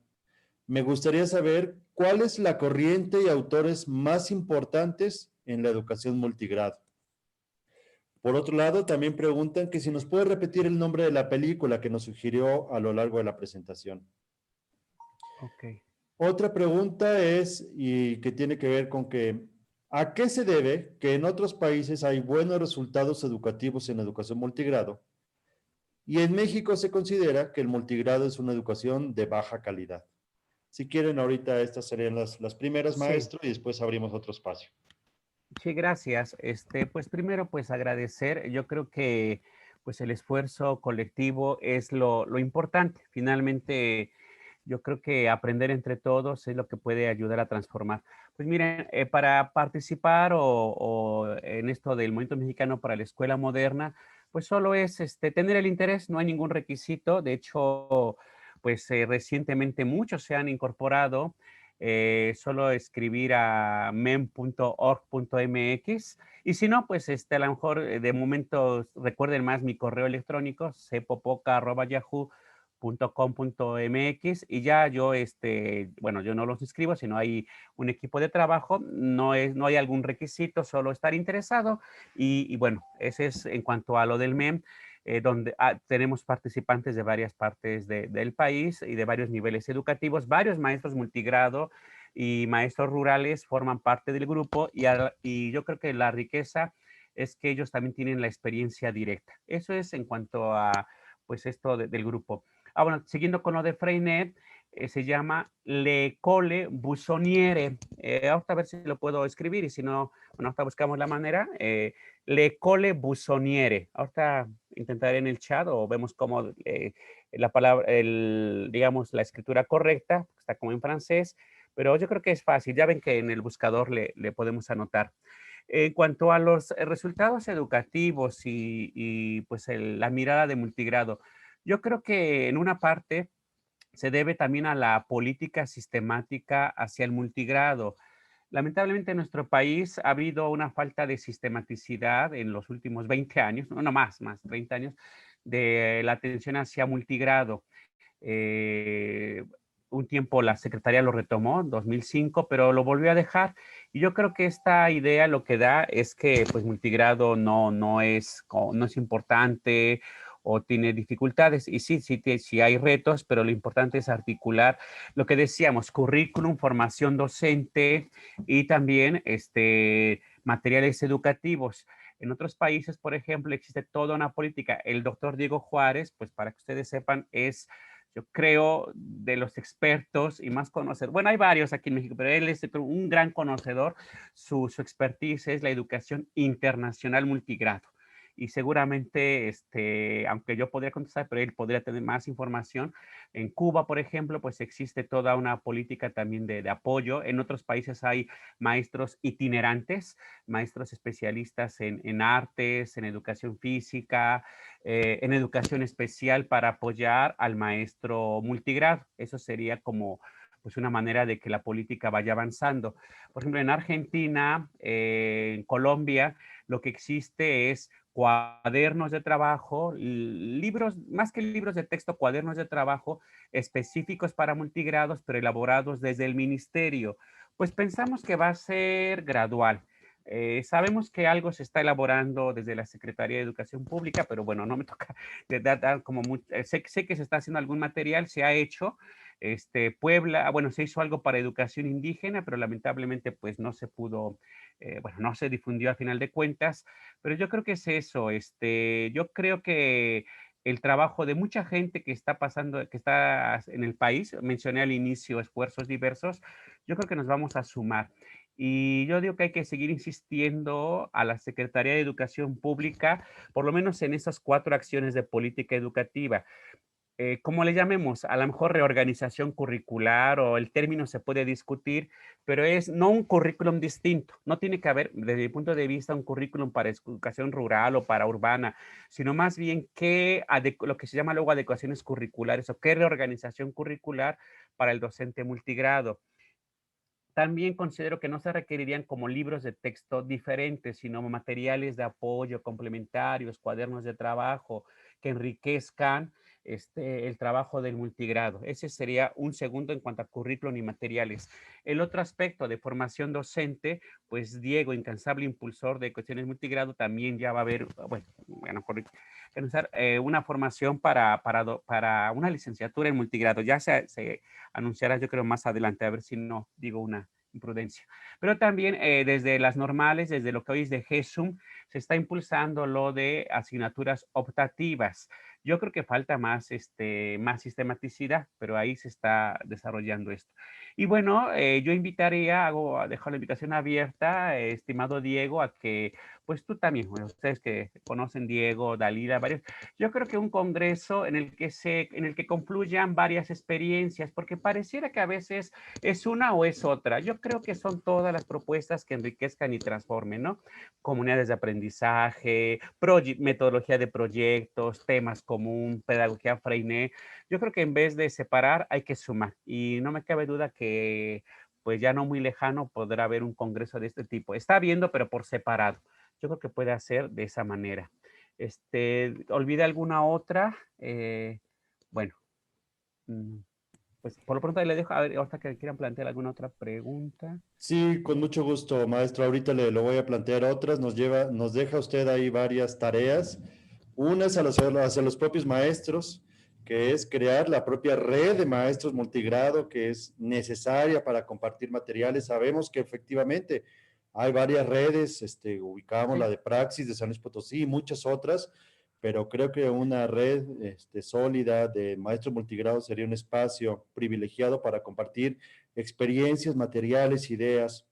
Me gustaría saber cuál es la corriente y autores más importantes en la educación multigrado. Por otro lado, también preguntan que si nos puede repetir el nombre de la película que nos sugirió a lo largo de la presentación. Ok. Otra pregunta es, y que tiene que ver con que, ¿a qué se debe que en otros países hay buenos resultados educativos en educación multigrado? Y en México se considera que el multigrado es una educación de baja calidad. Si quieren, ahorita estas serían las primeras, maestro, y después abrimos otro espacio. Sí, gracias. Pues primero, pues agradecer. Yo creo que pues el esfuerzo colectivo es lo importante. Finalmente, yo creo que aprender entre todos es lo que puede ayudar a transformar. Pues miren, para participar o en esto del Movimiento Mexicano para la Escuela Moderna, pues solo es tener el interés, no hay ningún requisito. De hecho, pues recientemente muchos se han incorporado. Solo escribir a mem.org.mx y si no, pues a lo mejor de momento recuerden más mi correo electrónico cpopoca@yahoo.com .com.mx y ya yo, bueno, yo no los inscribo, sino hay un equipo de trabajo, no hay algún requisito, solo estar interesado y bueno, ese es en cuanto a lo del MEM, donde tenemos participantes de varias partes del país y de varios niveles educativos, varios maestros multigrado y maestros rurales forman parte del grupo y yo creo que la riqueza es que ellos también tienen la experiencia directa. Eso es en cuanto a, pues, esto del grupo. Bueno, siguiendo con lo de Freinet, se llama L'École Buissonnière. Ahorita a ver si lo puedo escribir y si no, bueno, ahorita buscamos la manera. L'École Buissonnière. Ahorita intentaré en el chat o vemos cómo la palabra, digamos, la escritura correcta, está como en francés, pero yo creo que es fácil. Ya ven que en el buscador le podemos anotar. En cuanto a los resultados educativos y pues la mirada de multigrado, yo creo que en una parte se debe también a la política sistemática hacia el multigrado. Lamentablemente en nuestro país ha habido una falta de sistematicidad en los últimos 20 años, no más 30 años, de la atención hacia multigrado. Eh, un tiempo la Secretaría lo retomó, en 2005, pero lo volvió a dejar. Y yo creo que esta idea lo que da es que pues multigrado no es importante o tiene dificultades. Y sí hay retos, pero lo importante es articular lo que decíamos, currículum, formación docente y también materiales educativos. En otros países, por ejemplo, existe toda una política. El doctor Diego Juárez, pues para que ustedes sepan, es, yo creo, de los expertos y más conocedores. Bueno, hay varios aquí en México, pero él es un gran conocedor. Su expertise es la educación internacional multigrado. Y seguramente, aunque yo podría contestar, pero él podría tener más información. En Cuba, por ejemplo, pues existe toda una política también de apoyo. En otros países hay maestros itinerantes, maestros especialistas en artes, en educación física, en educación especial para apoyar al maestro multigrado. Eso sería como pues una manera de que la política vaya avanzando. Por ejemplo, en Argentina, en Colombia, lo que existe es cuadernos de trabajo, libros, más que libros de texto, cuadernos de trabajo específicos para multigrados, pero elaborados desde el ministerio. Pues pensamos que va a ser gradual. Sabemos que algo se está elaborando desde la Secretaría de Educación Pública, pero bueno, no me toca dar como mucho, sé que se está haciendo algún material, se ha hecho, Puebla, bueno, se hizo algo para educación indígena, pero lamentablemente pues no se pudo, bueno, no se difundió a final de cuentas, pero yo creo que es eso, yo creo que el trabajo de mucha gente que está pasando, que está en el país, mencioné al inicio esfuerzos diversos, yo creo que nos vamos a sumar. Y yo digo que hay que seguir insistiendo a la Secretaría de Educación Pública, por lo menos en esas 4 acciones de política educativa. ¿Cómo le llamemos? A lo mejor reorganización curricular o el término se puede discutir, pero es no un currículum distinto. No tiene que haber, desde mi punto de vista, un currículum para educación rural o para urbana, sino más bien lo que se llama luego adecuaciones curriculares o qué reorganización curricular para el docente multigrado. También considero que no se requerirían como libros de texto diferentes, sino materiales de apoyo complementarios, cuadernos de trabajo que enriquezcan el trabajo del multigrado. Ese sería un segundo en cuanto a currículum y materiales. El otro aspecto de formación docente, pues Diego, incansable impulsor de cuestiones multigrado, también ya va a haber, bueno, una formación para una licenciatura en multigrado. Ya se anunciará, yo creo, más adelante, a ver si no digo una imprudencia. Pero también desde las normales, desde lo que hoy es de GESUM, se está impulsando lo de asignaturas optativas. Yo creo que falta más sistematicidad, pero ahí se está desarrollando esto. Y bueno, yo invitaría, dejo la invitación abierta, estimado Diego, a que, pues tú también, bueno, ustedes que conocen Diego, Dalila, varios, yo creo que un congreso en el que confluyan varias experiencias, porque pareciera que a veces es una o es otra. Yo creo que son todas las propuestas que enriquezcan y transformen, ¿no? Comunidades de aprendizaje, metodología de proyectos, temas común, pedagogía Freinet. Yo creo que en vez de separar hay que sumar y no me cabe duda que pues ya no muy lejano podrá haber un congreso de este tipo. Está habiendo, pero por separado. Yo creo que puede hacer de esa manera. ¿Olvida alguna otra? Bueno. Pues por lo pronto ahí le dejo, a ver, ahorita que quieran plantear alguna otra pregunta. Sí, con mucho gusto, maestro. Ahorita le lo voy a plantear otras. Nos deja usted ahí varias tareas. Unas hacia los propios maestros, que es crear la propia red de maestros multigrado que es necesaria para compartir materiales. Sabemos que efectivamente hay varias redes, ubicamos la de Praxis de San Luis Potosí y muchas otras, pero creo que una red sólida de maestros multigrados sería un espacio privilegiado para compartir experiencias, materiales, ideas,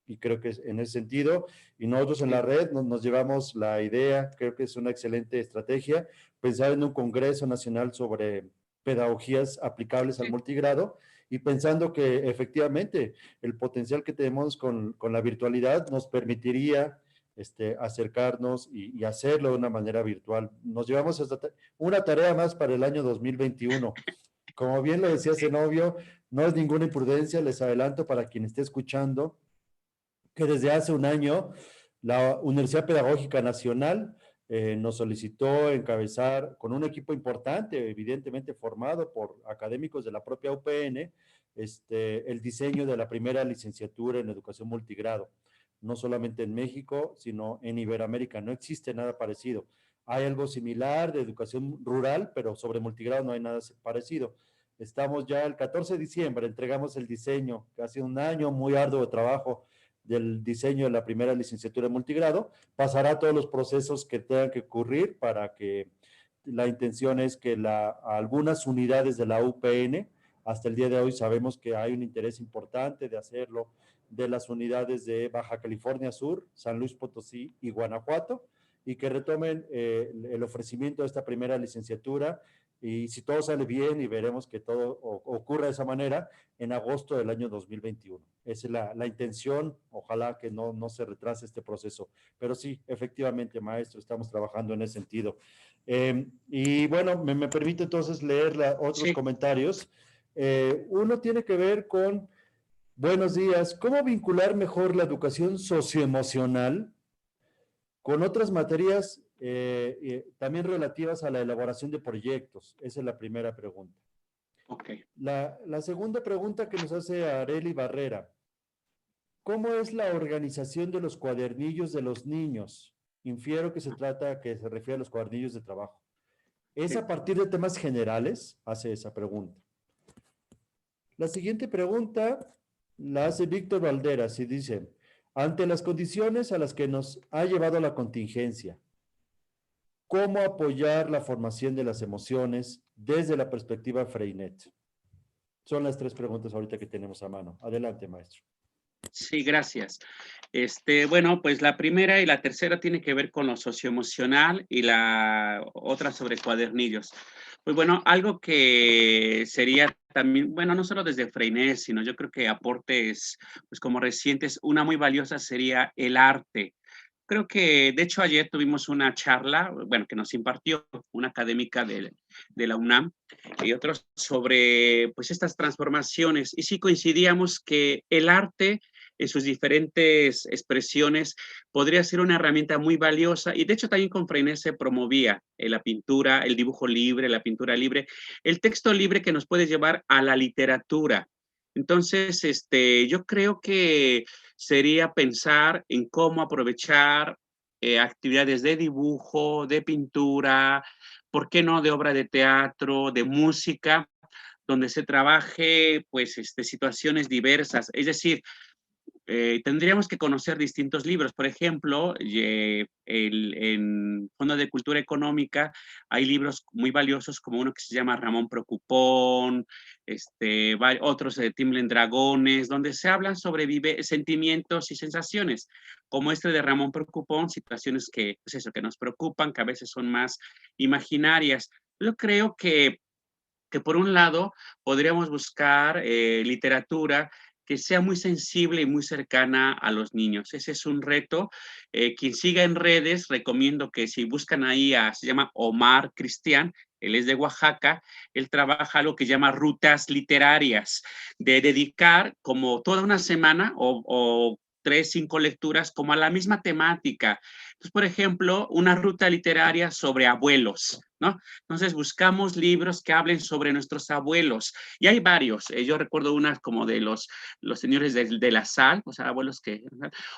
y creo que es en ese sentido, y nosotros en la red nos llevamos la idea, creo que es una excelente estrategia, pensar en un Congreso Nacional sobre pedagogías aplicables al multigrado, y pensando que efectivamente el potencial que tenemos con la virtualidad nos permitiría acercarnos y hacerlo de una manera virtual. Nos llevamos una tarea más para el año 2021. Como bien lo decía Zenobio, no es ninguna imprudencia, les adelanto para quien esté escuchando, que desde hace un año la Universidad Pedagógica Nacional nos solicitó encabezar con un equipo importante, evidentemente formado por académicos de la propia UPN, el diseño de la primera licenciatura en educación multigrado, no solamente en México, sino en Iberoamérica. No existe nada parecido. Hay algo similar de educación rural, pero sobre multigrado no hay nada parecido. Estamos ya el 14 de diciembre, entregamos el diseño, que ha sido un año muy arduo de trabajo del diseño de la primera licenciatura en multigrado, pasará todos los procesos que tengan que ocurrir para que la intención es que algunas unidades de la UPN, hasta el día de hoy sabemos que hay un interés importante de hacerlo, de las unidades de Baja California Sur, San Luis Potosí y Guanajuato, y que retomen el ofrecimiento de esta primera licenciatura, y si todo sale bien y veremos que todo ocurra de esa manera, en agosto del año 2021. Esa es la intención, ojalá que no se retrase este proceso. Pero sí, efectivamente, maestro, estamos trabajando en ese sentido. Y bueno, me permite entonces leer otros comentarios. Uno tiene que ver con, buenos días, ¿cómo vincular mejor la educación socioemocional con otras materias también relativas a la elaboración de proyectos? Esa es la primera pregunta. Okay. La segunda pregunta que nos hace Areli Barrera, ¿cómo es la organización de los cuadernillos de los niños? Infiero que se refiere a los cuadernillos de trabajo. ¿Es a partir de temas generales? Hace esa pregunta. La siguiente pregunta la hace Víctor Valderas y dice, ante las condiciones a las que nos ha llevado la contingencia, ¿cómo apoyar la formación de las emociones desde la perspectiva Freinet? Son las tres preguntas ahorita que tenemos a mano. Adelante, maestro. Sí, gracias. Bueno, pues la primera y la tercera tiene que ver con lo socioemocional y la otra sobre cuadernillos. Pues bueno, algo que sería también, bueno, no solo desde Freinet, sino yo creo que aportes, pues como recientes, una muy valiosa sería el arte. Creo que, de hecho, ayer tuvimos una charla, bueno, que nos impartió una académica de la UNAM y otros sobre, pues, estas transformaciones. Y sí coincidíamos que el arte en sus diferentes expresiones podría ser una herramienta muy valiosa. Y de hecho también con Freinet se promovía la pintura, el dibujo libre, la pintura libre, el texto libre que nos puede llevar a la literatura. Entonces, yo creo que sería pensar en cómo aprovechar actividades de dibujo, de pintura, ¿por qué no de obra de teatro, de música, donde se trabaje pues situaciones diversas? Es decir, tendríamos que conocer distintos libros. Por ejemplo, en Fondo de Cultura Económica hay libros muy valiosos como uno que se llama Ramón Procupón, otros de Timlen Dragones, donde se hablan sobre sentimientos y sensaciones, como de Ramón Procupón, situaciones pues eso, que nos preocupan, que a veces son más imaginarias. Yo creo que por un lado podríamos buscar literatura que sea muy sensible y muy cercana a los niños. Ese es un reto. Quien siga en redes, recomiendo que si buscan ahí, se llama Omar Cristian, él es de Oaxaca, él trabaja algo que llama rutas literarias, de dedicar como toda una semana o 3, 5 lecturas como a la misma temática. Entonces, por ejemplo, una ruta literaria sobre abuelos, ¿no? Entonces buscamos libros que hablen sobre nuestros abuelos. Y hay varios. Yo recuerdo una como de los señores de la sal, o sea, abuelos que...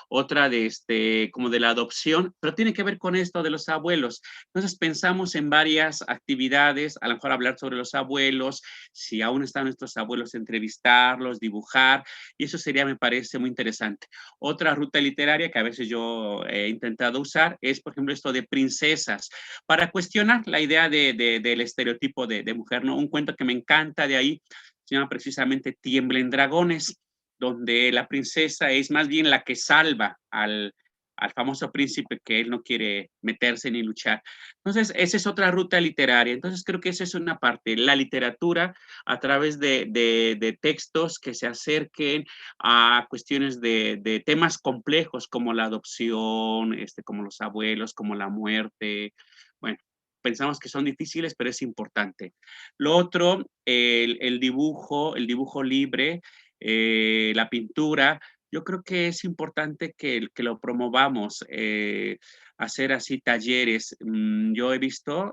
Otra de como de la adopción, pero tiene que ver con esto de los abuelos. Entonces pensamos en varias actividades, a lo mejor hablar sobre los abuelos, si aún están nuestros abuelos, entrevistarlos, dibujar, y eso sería, me parece, muy interesante. Otra ruta literaria que a veces yo he intentado usar es, por ejemplo, esto de princesas, para cuestionar la idea del estereotipo de mujer, ¿no? Un cuento que me encanta de ahí se llama precisamente Tiemblen dragones, donde la princesa es más bien la que salva al famoso príncipe que él no quiere meterse ni luchar. Entonces, esa es otra ruta literaria. Entonces, creo que esa es una parte, la literatura a través de textos que se acerquen a cuestiones de temas complejos como la adopción, como los abuelos, como la muerte. Bueno, pensamos que son difíciles, pero es importante. Lo otro, el dibujo libre, la pintura, yo creo que es importante que lo promovamos, hacer así talleres. Yo he visto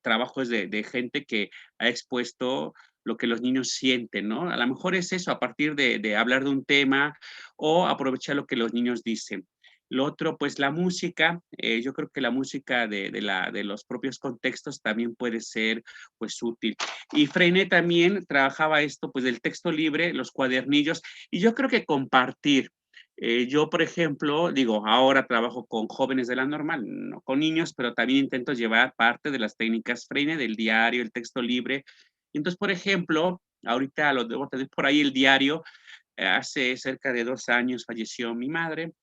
trabajos de gente que ha expuesto lo que los niños sienten, ¿no? A lo mejor es eso, a partir de hablar de un tema o aprovechar lo que los niños dicen. Lo otro, pues la música, yo creo que la música de los propios contextos también puede ser pues útil. Y Freinet también trabajaba esto, pues del texto libre, los cuadernillos, y yo creo que compartir. Yo, por ejemplo, digo, ahora trabajo con jóvenes de la normal, no con niños, pero también intento llevar parte de las técnicas Freinet, del diario, el texto libre. Entonces, por ejemplo, ahorita lo debo tener por ahí el diario, hace cerca de 2 años falleció mi madre,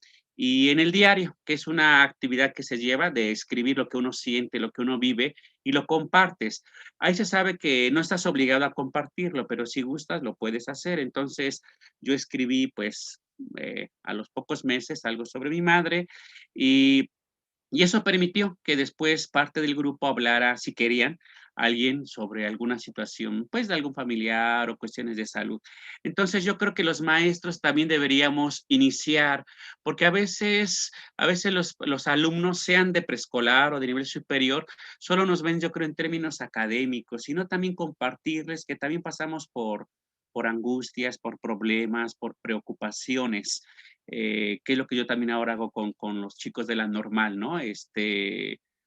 y en el diario, que es una actividad que se lleva de escribir lo que uno siente, lo que uno vive, y lo compartes. Ahí se sabe que no estás obligado a compartirlo, pero si gustas, lo puedes hacer. Entonces, yo escribí, pues, a los pocos meses algo sobre mi madre, y eso permitió que después parte del grupo hablara, si querían, alguien sobre alguna situación, pues de algún familiar o cuestiones de salud. Entonces yo creo que los maestros también deberíamos iniciar, porque a veces los alumnos, sean de preescolar o de nivel superior, solo nos ven, yo creo, en términos académicos, sino también compartirles que también pasamos por angustias, por problemas, por preocupaciones, que es lo que yo también ahora hago con los chicos de la normal, ¿no?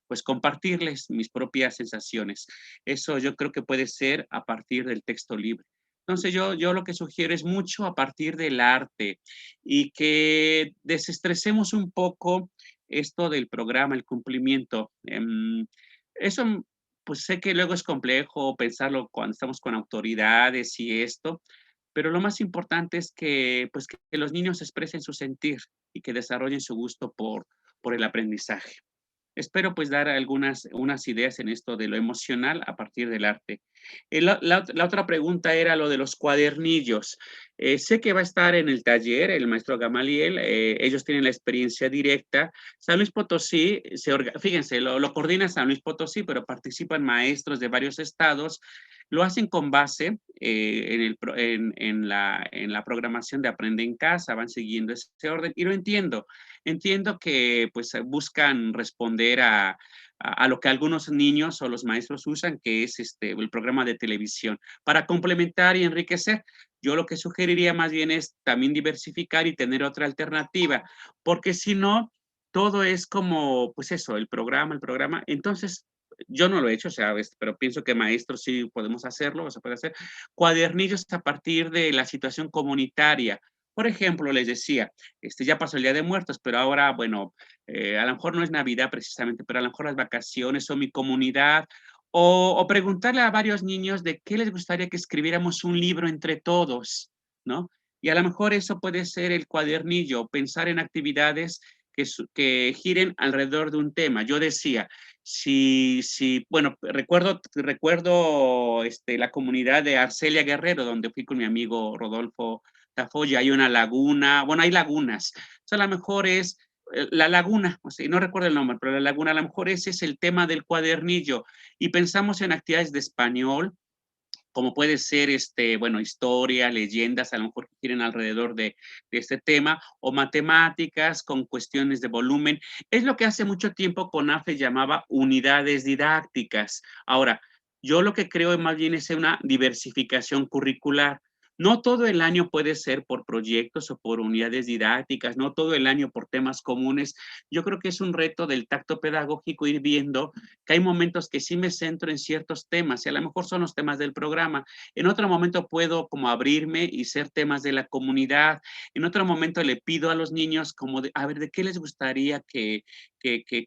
Pues compartirles mis propias sensaciones. Eso yo creo que puede ser a partir del texto libre. Entonces yo lo que sugiero es mucho a partir del arte y que desestresemos un poco esto del programa, el cumplimiento. Eso, pues sé que luego es complejo pensarlo cuando estamos con autoridades y esto, pero lo más importante es que, pues, que los niños expresen su sentir y que desarrollen su gusto por el aprendizaje. Espero pues dar unas ideas en esto de lo emocional a partir del arte. La otra pregunta era lo de los cuadernillos. Sé que va a estar en el taller el maestro Gamaliel, ellos tienen la experiencia directa. San Luis Potosí, fíjense, lo coordina San Luis Potosí, pero participan maestros de varios estados. Lo hacen con base en la programación de Aprende en Casa, van siguiendo ese orden y lo entiendo. Entiendo que pues buscan responder a lo que algunos niños o los maestros usan, que es el programa de televisión, para complementar y enriquecer. Yo lo que sugeriría más bien es también diversificar y tener otra alternativa, porque si no, todo es como, pues eso, el programa. Entonces, yo no lo he hecho, o sea, pero pienso que maestros sí podemos hacerlo, o se puede hacer, cuadernillos a partir de la situación comunitaria. Por ejemplo, les decía, ya pasó el Día de Muertos, pero ahora, bueno, a lo mejor no es Navidad precisamente, pero a lo mejor las vacaciones o mi comunidad, o preguntarle a varios niños de qué les gustaría que escribiéramos un libro entre todos, ¿no? Y a lo mejor eso puede ser el cuadernillo, pensar en actividades que giren alrededor de un tema. Yo decía, bueno, recuerdo la comunidad de Arcelia Guerrero, donde fui con mi amigo Rodolfo Tafoya, hay una laguna, bueno, hay lagunas. Entonces, a lo mejor es la laguna, o sea, no recuerdo el nombre, pero la laguna, a lo mejor ese es el tema del cuadernillo. Y pensamos en actividades de español, como puede ser, bueno, historia, leyendas, a lo mejor que quieren alrededor de este tema, o matemáticas con cuestiones de volumen. Es lo que hace mucho tiempo CONAFE llamaba unidades didácticas. Ahora, yo lo que creo más bien es una diversificación curricular. No todo el año puede ser por proyectos o por unidades didácticas, no todo el año por temas comunes. Yo creo que es un reto del tacto pedagógico ir viendo que hay momentos que sí me centro en ciertos temas y a lo mejor son los temas del programa. En otro momento puedo como abrirme y ser temas de la comunidad. En otro momento le pido a los niños como de, a ver, ¿de qué les gustaría que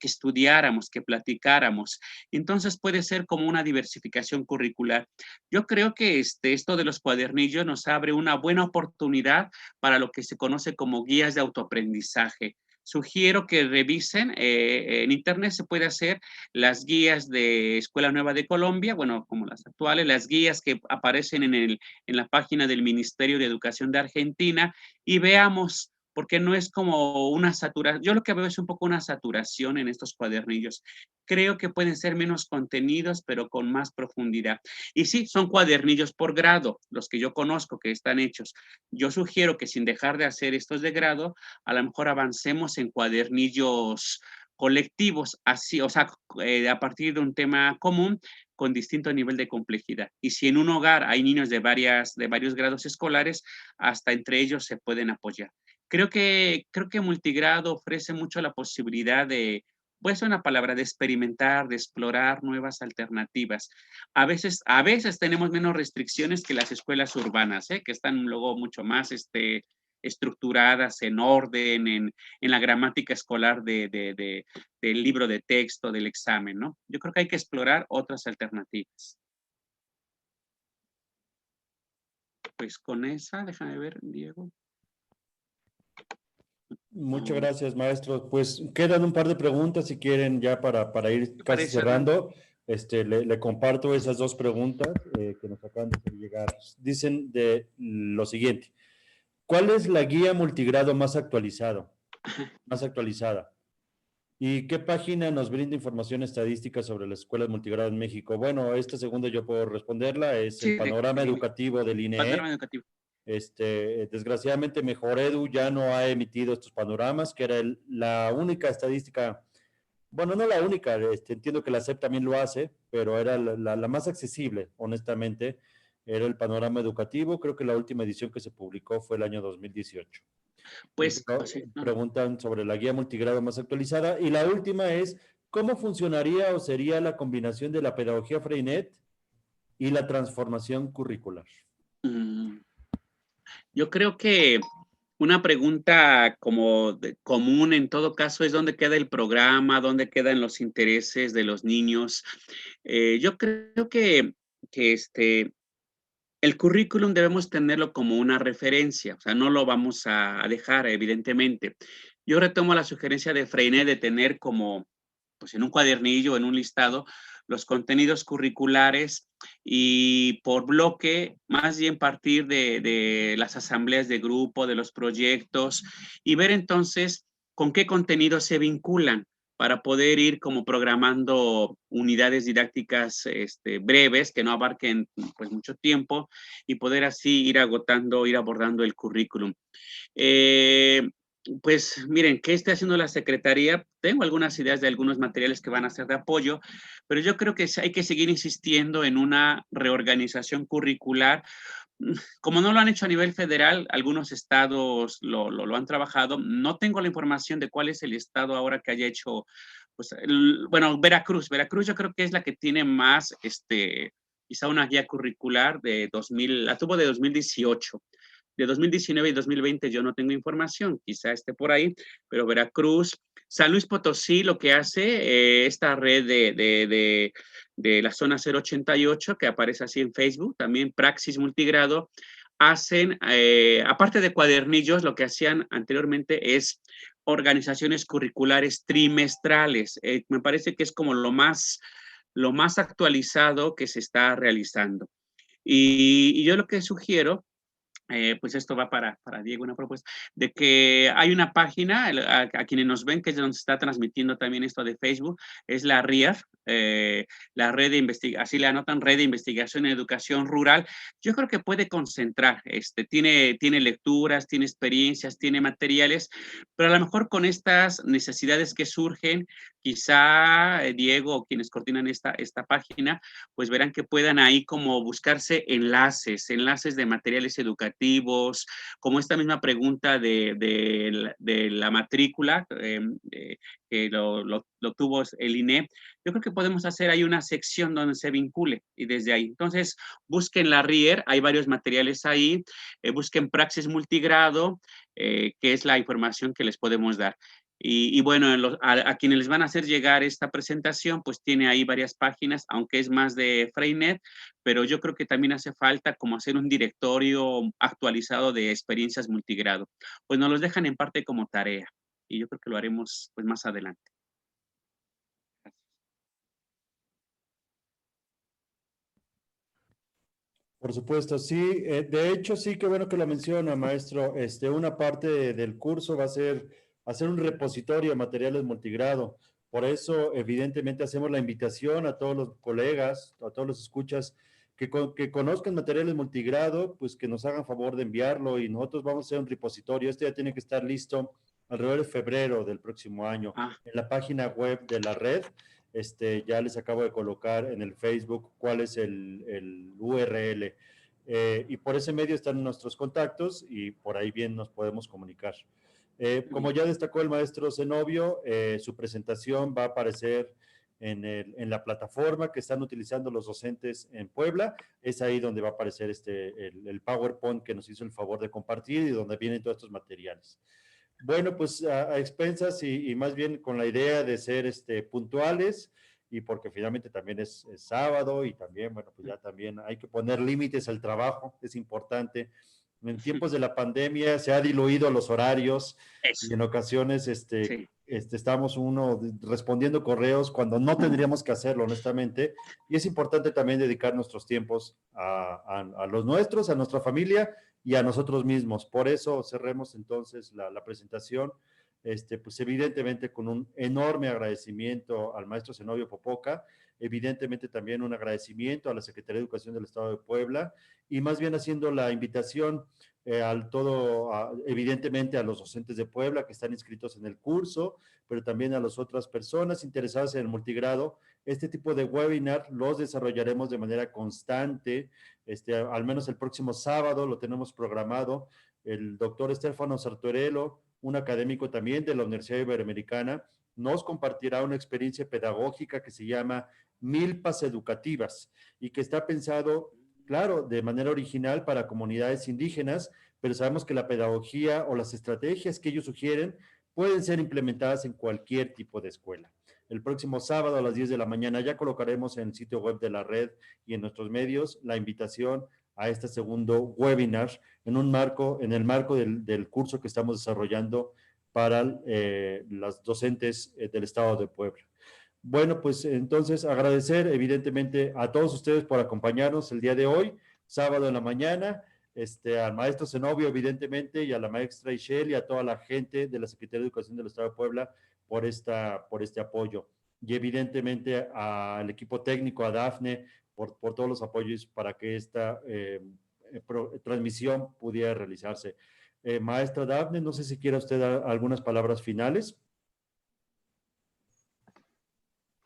estudiáramos, que platicáramos? Entonces puede ser como una diversificación curricular. Yo creo que esto de los cuadernillos nos abre una buena oportunidad para lo que se conoce como guías de autoaprendizaje. Sugiero que revisen, en internet se puede hacer las guías de Escuela Nueva de Colombia, bueno, como las actuales, las guías que aparecen en la página del Ministerio de Educación de Argentina y veamos, porque no es como una saturación, yo lo que veo es un poco una saturación en estos cuadernillos. Creo que pueden ser menos contenidos, pero con más profundidad. Y sí, son cuadernillos por grado, los que yo conozco que están hechos. Yo sugiero que sin dejar de hacer estos de grado, a lo mejor avancemos en cuadernillos colectivos, así, o sea, a partir de un tema común con distinto nivel de complejidad. Y si en un hogar hay niños de varios grados escolares, hasta entre ellos se pueden apoyar. Creo que multigrado ofrece mucho la posibilidad de, pues una palabra, de experimentar, de explorar nuevas alternativas. A veces tenemos menos restricciones que las escuelas urbanas, que están luego mucho más estructuradas en orden, en la gramática escolar del libro de texto, del examen, ¿no? Yo creo que hay que explorar otras alternativas. Pues con esa, déjame ver, Diego. Muchas gracias, maestro. Pues quedan un par de preguntas si quieren ya para ir casi cerrando. Le comparto esas dos preguntas que nos acaban de hacer llegar. Dicen de lo siguiente. ¿Cuál es la guía multigrado más actualizada? ¿Y qué página nos brinda información estadística sobre las escuelas multigrado en México? Bueno, esta segunda yo puedo responderla. Es el panorama educativo del INEE. Panorama educativo. Desgraciadamente Mejoredu ya no ha emitido estos panoramas, que era la única estadística, bueno, no la única, entiendo que la SEP también lo hace, pero era la más accesible, honestamente, era el panorama educativo. Creo que la última edición que se publicó fue el año 2018. Pues, sí, preguntan sobre la guía multigrado más actualizada. Y la última es, ¿cómo funcionaría o sería la combinación de la pedagogía Freinet y la transformación curricular? Yo creo que una pregunta como común en todo caso es dónde queda el programa, dónde quedan los intereses de los niños. Yo creo que el currículum debemos tenerlo como una referencia, o sea, no lo vamos a dejar, evidentemente. Yo retomo la sugerencia de Freinet de tener como, pues en un cuadernillo, en un listado, los contenidos curriculares y por bloque, más bien partir de las asambleas de grupo, de los proyectos y ver entonces con qué contenidos se vinculan para poder ir como programando unidades didácticas breves que no abarquen pues mucho tiempo y poder así ir agotando, ir abordando el currículum. Pues miren, ¿qué está haciendo la Secretaría? Tengo algunas ideas de algunos materiales que van a ser de apoyo, pero yo creo que hay que seguir insistiendo en una reorganización curricular. Como no lo han hecho a nivel federal, algunos estados lo han trabajado. No tengo la información de cuál es el estado ahora que haya hecho, pues, bueno, Veracruz. Veracruz yo creo que es la que tiene más, quizá una guía curricular de 2000, la tuvo de 2018. De 2019 y 2020 yo no tengo información, quizá esté por ahí, pero Veracruz, San Luis Potosí lo que hace, esta red de la zona 088 que aparece así en Facebook, también Praxis Multigrado, hacen, aparte de cuadernillos, lo que hacían anteriormente es organizaciones curriculares trimestrales. Me parece que es como lo más actualizado que se está realizando. Y yo lo que sugiero pues esto va para Diego, una propuesta, de que hay una página, a quienes nos ven, que es donde se está transmitiendo también esto de Facebook, es la RIAF, la red de investigación, así le anotan, red de investigación en educación rural, yo creo que puede concentrar, tiene lecturas, tiene experiencias, tiene materiales, pero a lo mejor con estas necesidades que surgen, quizá Diego o quienes coordinan esta página, pues verán que puedan ahí como buscarse enlaces de materiales educativos, como esta misma pregunta de la matrícula, que lo tuvo el INE. Yo creo que podemos hacer ahí una sección donde se vincule y desde ahí. Entonces, busquen la RIER, hay varios materiales ahí, busquen Praxis Multigrado, que es la información que les podemos dar. Y bueno, a quienes les van a hacer llegar esta presentación, pues tiene ahí varias páginas, aunque es más de Freinet, pero yo creo que también hace falta como hacer un directorio actualizado de experiencias multigrado. Pues nos los dejan en parte como tarea y yo creo que lo haremos pues más adelante. Por supuesto, sí. De hecho, sí, qué bueno que lo menciona, maestro. Una parte del curso va a ser hacer un repositorio de materiales multigrado. Por eso, evidentemente, hacemos la invitación a todos los colegas, a todos los escuchas, que conozcan materiales multigrado, pues que nos hagan favor de enviarlo y nosotros vamos a hacer un repositorio. Este ya tiene que estar listo alrededor de febrero del próximo año en la página web de la red. Ya les acabo de colocar en el Facebook cuál es el URL. Y por ese medio están nuestros contactos y por ahí bien nos podemos comunicar. Como ya destacó el maestro Zenobio, su presentación va a aparecer en la plataforma que están utilizando los docentes en Puebla. Es ahí donde va a aparecer el PowerPoint que nos hizo el favor de compartir y donde vienen todos estos materiales. Bueno, pues a expensas y más bien con la idea de ser puntuales y porque finalmente también es sábado y también, bueno, pues ya también hay que poner límites al trabajo, es importante. En tiempos de la pandemia se ha diluido los horarios y en ocasiones sí. estamos respondiendo correos cuando no tendríamos que hacerlo, honestamente, y es importante también dedicar nuestros tiempos a los nuestros, a nuestra familia y a nosotros mismos. Por eso cerremos entonces la presentación, pues evidentemente con un enorme agradecimiento al maestro Zenobio Popoca, evidentemente también un agradecimiento a la Secretaría de Educación del Estado de Puebla y más bien haciendo la invitación evidentemente a los docentes de Puebla que están inscritos en el curso, pero también a las otras personas interesadas en el multigrado. Este tipo de webinar los desarrollaremos de manera constante, al menos el próximo sábado lo tenemos programado. El doctor Estefano Sartorello, un académico también de la Universidad Iberoamericana, nos compartirá una experiencia pedagógica que se llama Milpas Educativas y que está pensado, claro, de manera original para comunidades indígenas, pero sabemos que la pedagogía o las estrategias que ellos sugieren pueden ser implementadas en cualquier tipo de escuela. El próximo sábado a las 10 de la mañana ya colocaremos en el sitio web de la red y en nuestros medios la invitación a este segundo webinar en el marco del curso que estamos desarrollando para las docentes del Estado de Puebla. Bueno, pues entonces agradecer evidentemente a todos ustedes por acompañarnos el día de hoy, sábado en la mañana, al maestro Zenobio evidentemente y a la maestra Ishel y a toda la gente de la Secretaría de Educación del Estado de Puebla por este apoyo. Y evidentemente al equipo técnico, a Dafne, por todos los apoyos para que esta transmisión pudiera realizarse. Maestra Dafne, no sé si quiera usted dar algunas palabras finales.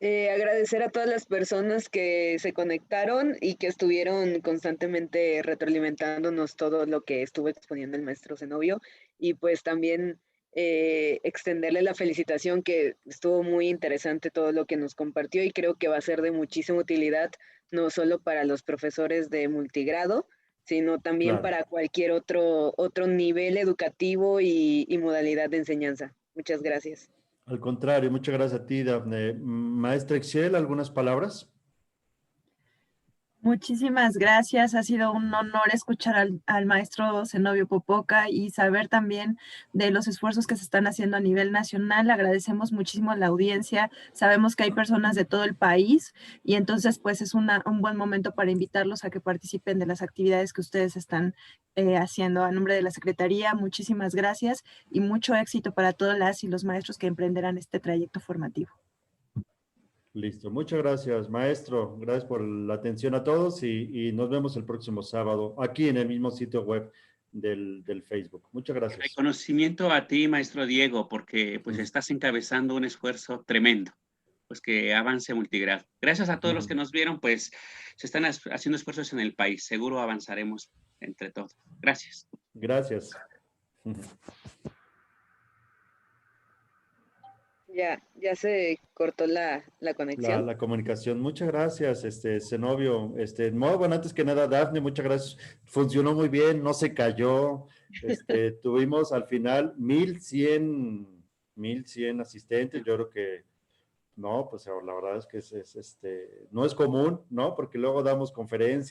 Agradecer a todas las personas que se conectaron y que estuvieron constantemente retroalimentándonos todo lo que estuvo exponiendo el maestro Zenobio y pues también extenderle la felicitación que estuvo muy interesante todo lo que nos compartió y creo que va a ser de muchísima utilidad no solo para los profesores de multigrado, sino también para cualquier otro nivel educativo y modalidad de enseñanza. Muchas gracias. Al contrario, muchas gracias a ti, Dafne. Maestra Excel, ¿algunas palabras? Muchísimas gracias. Ha sido un honor escuchar al maestro Zenobio Popoca y saber también de los esfuerzos que se están haciendo a nivel nacional. Agradecemos muchísimo a la audiencia. Sabemos que hay personas de todo el país y entonces pues es un buen momento para invitarlos a que participen de las actividades que ustedes están haciendo. A nombre de la Secretaría, muchísimas gracias y mucho éxito para todas las y los maestros que emprenderán este trayecto formativo. Listo. Muchas gracias, maestro. Gracias por la atención a todos y nos vemos el próximo sábado aquí en el mismo sitio web del Facebook. Muchas gracias. Reconocimiento a ti, maestro Diego, porque pues estás encabezando un esfuerzo tremendo, pues que avance multigrado. Gracias a todos los que nos vieron, pues se están haciendo esfuerzos en el país. Seguro avanzaremos entre todos. Gracias. Gracias. Ya se cortó la conexión. La comunicación. Muchas gracias, Zenobio. Bueno, antes que nada, Dafne, muchas gracias. Funcionó muy bien, no se cayó. Tuvimos al final 1100 asistentes. Yo creo que no, pues la verdad es que no es común, ¿no? Porque luego damos conferencias.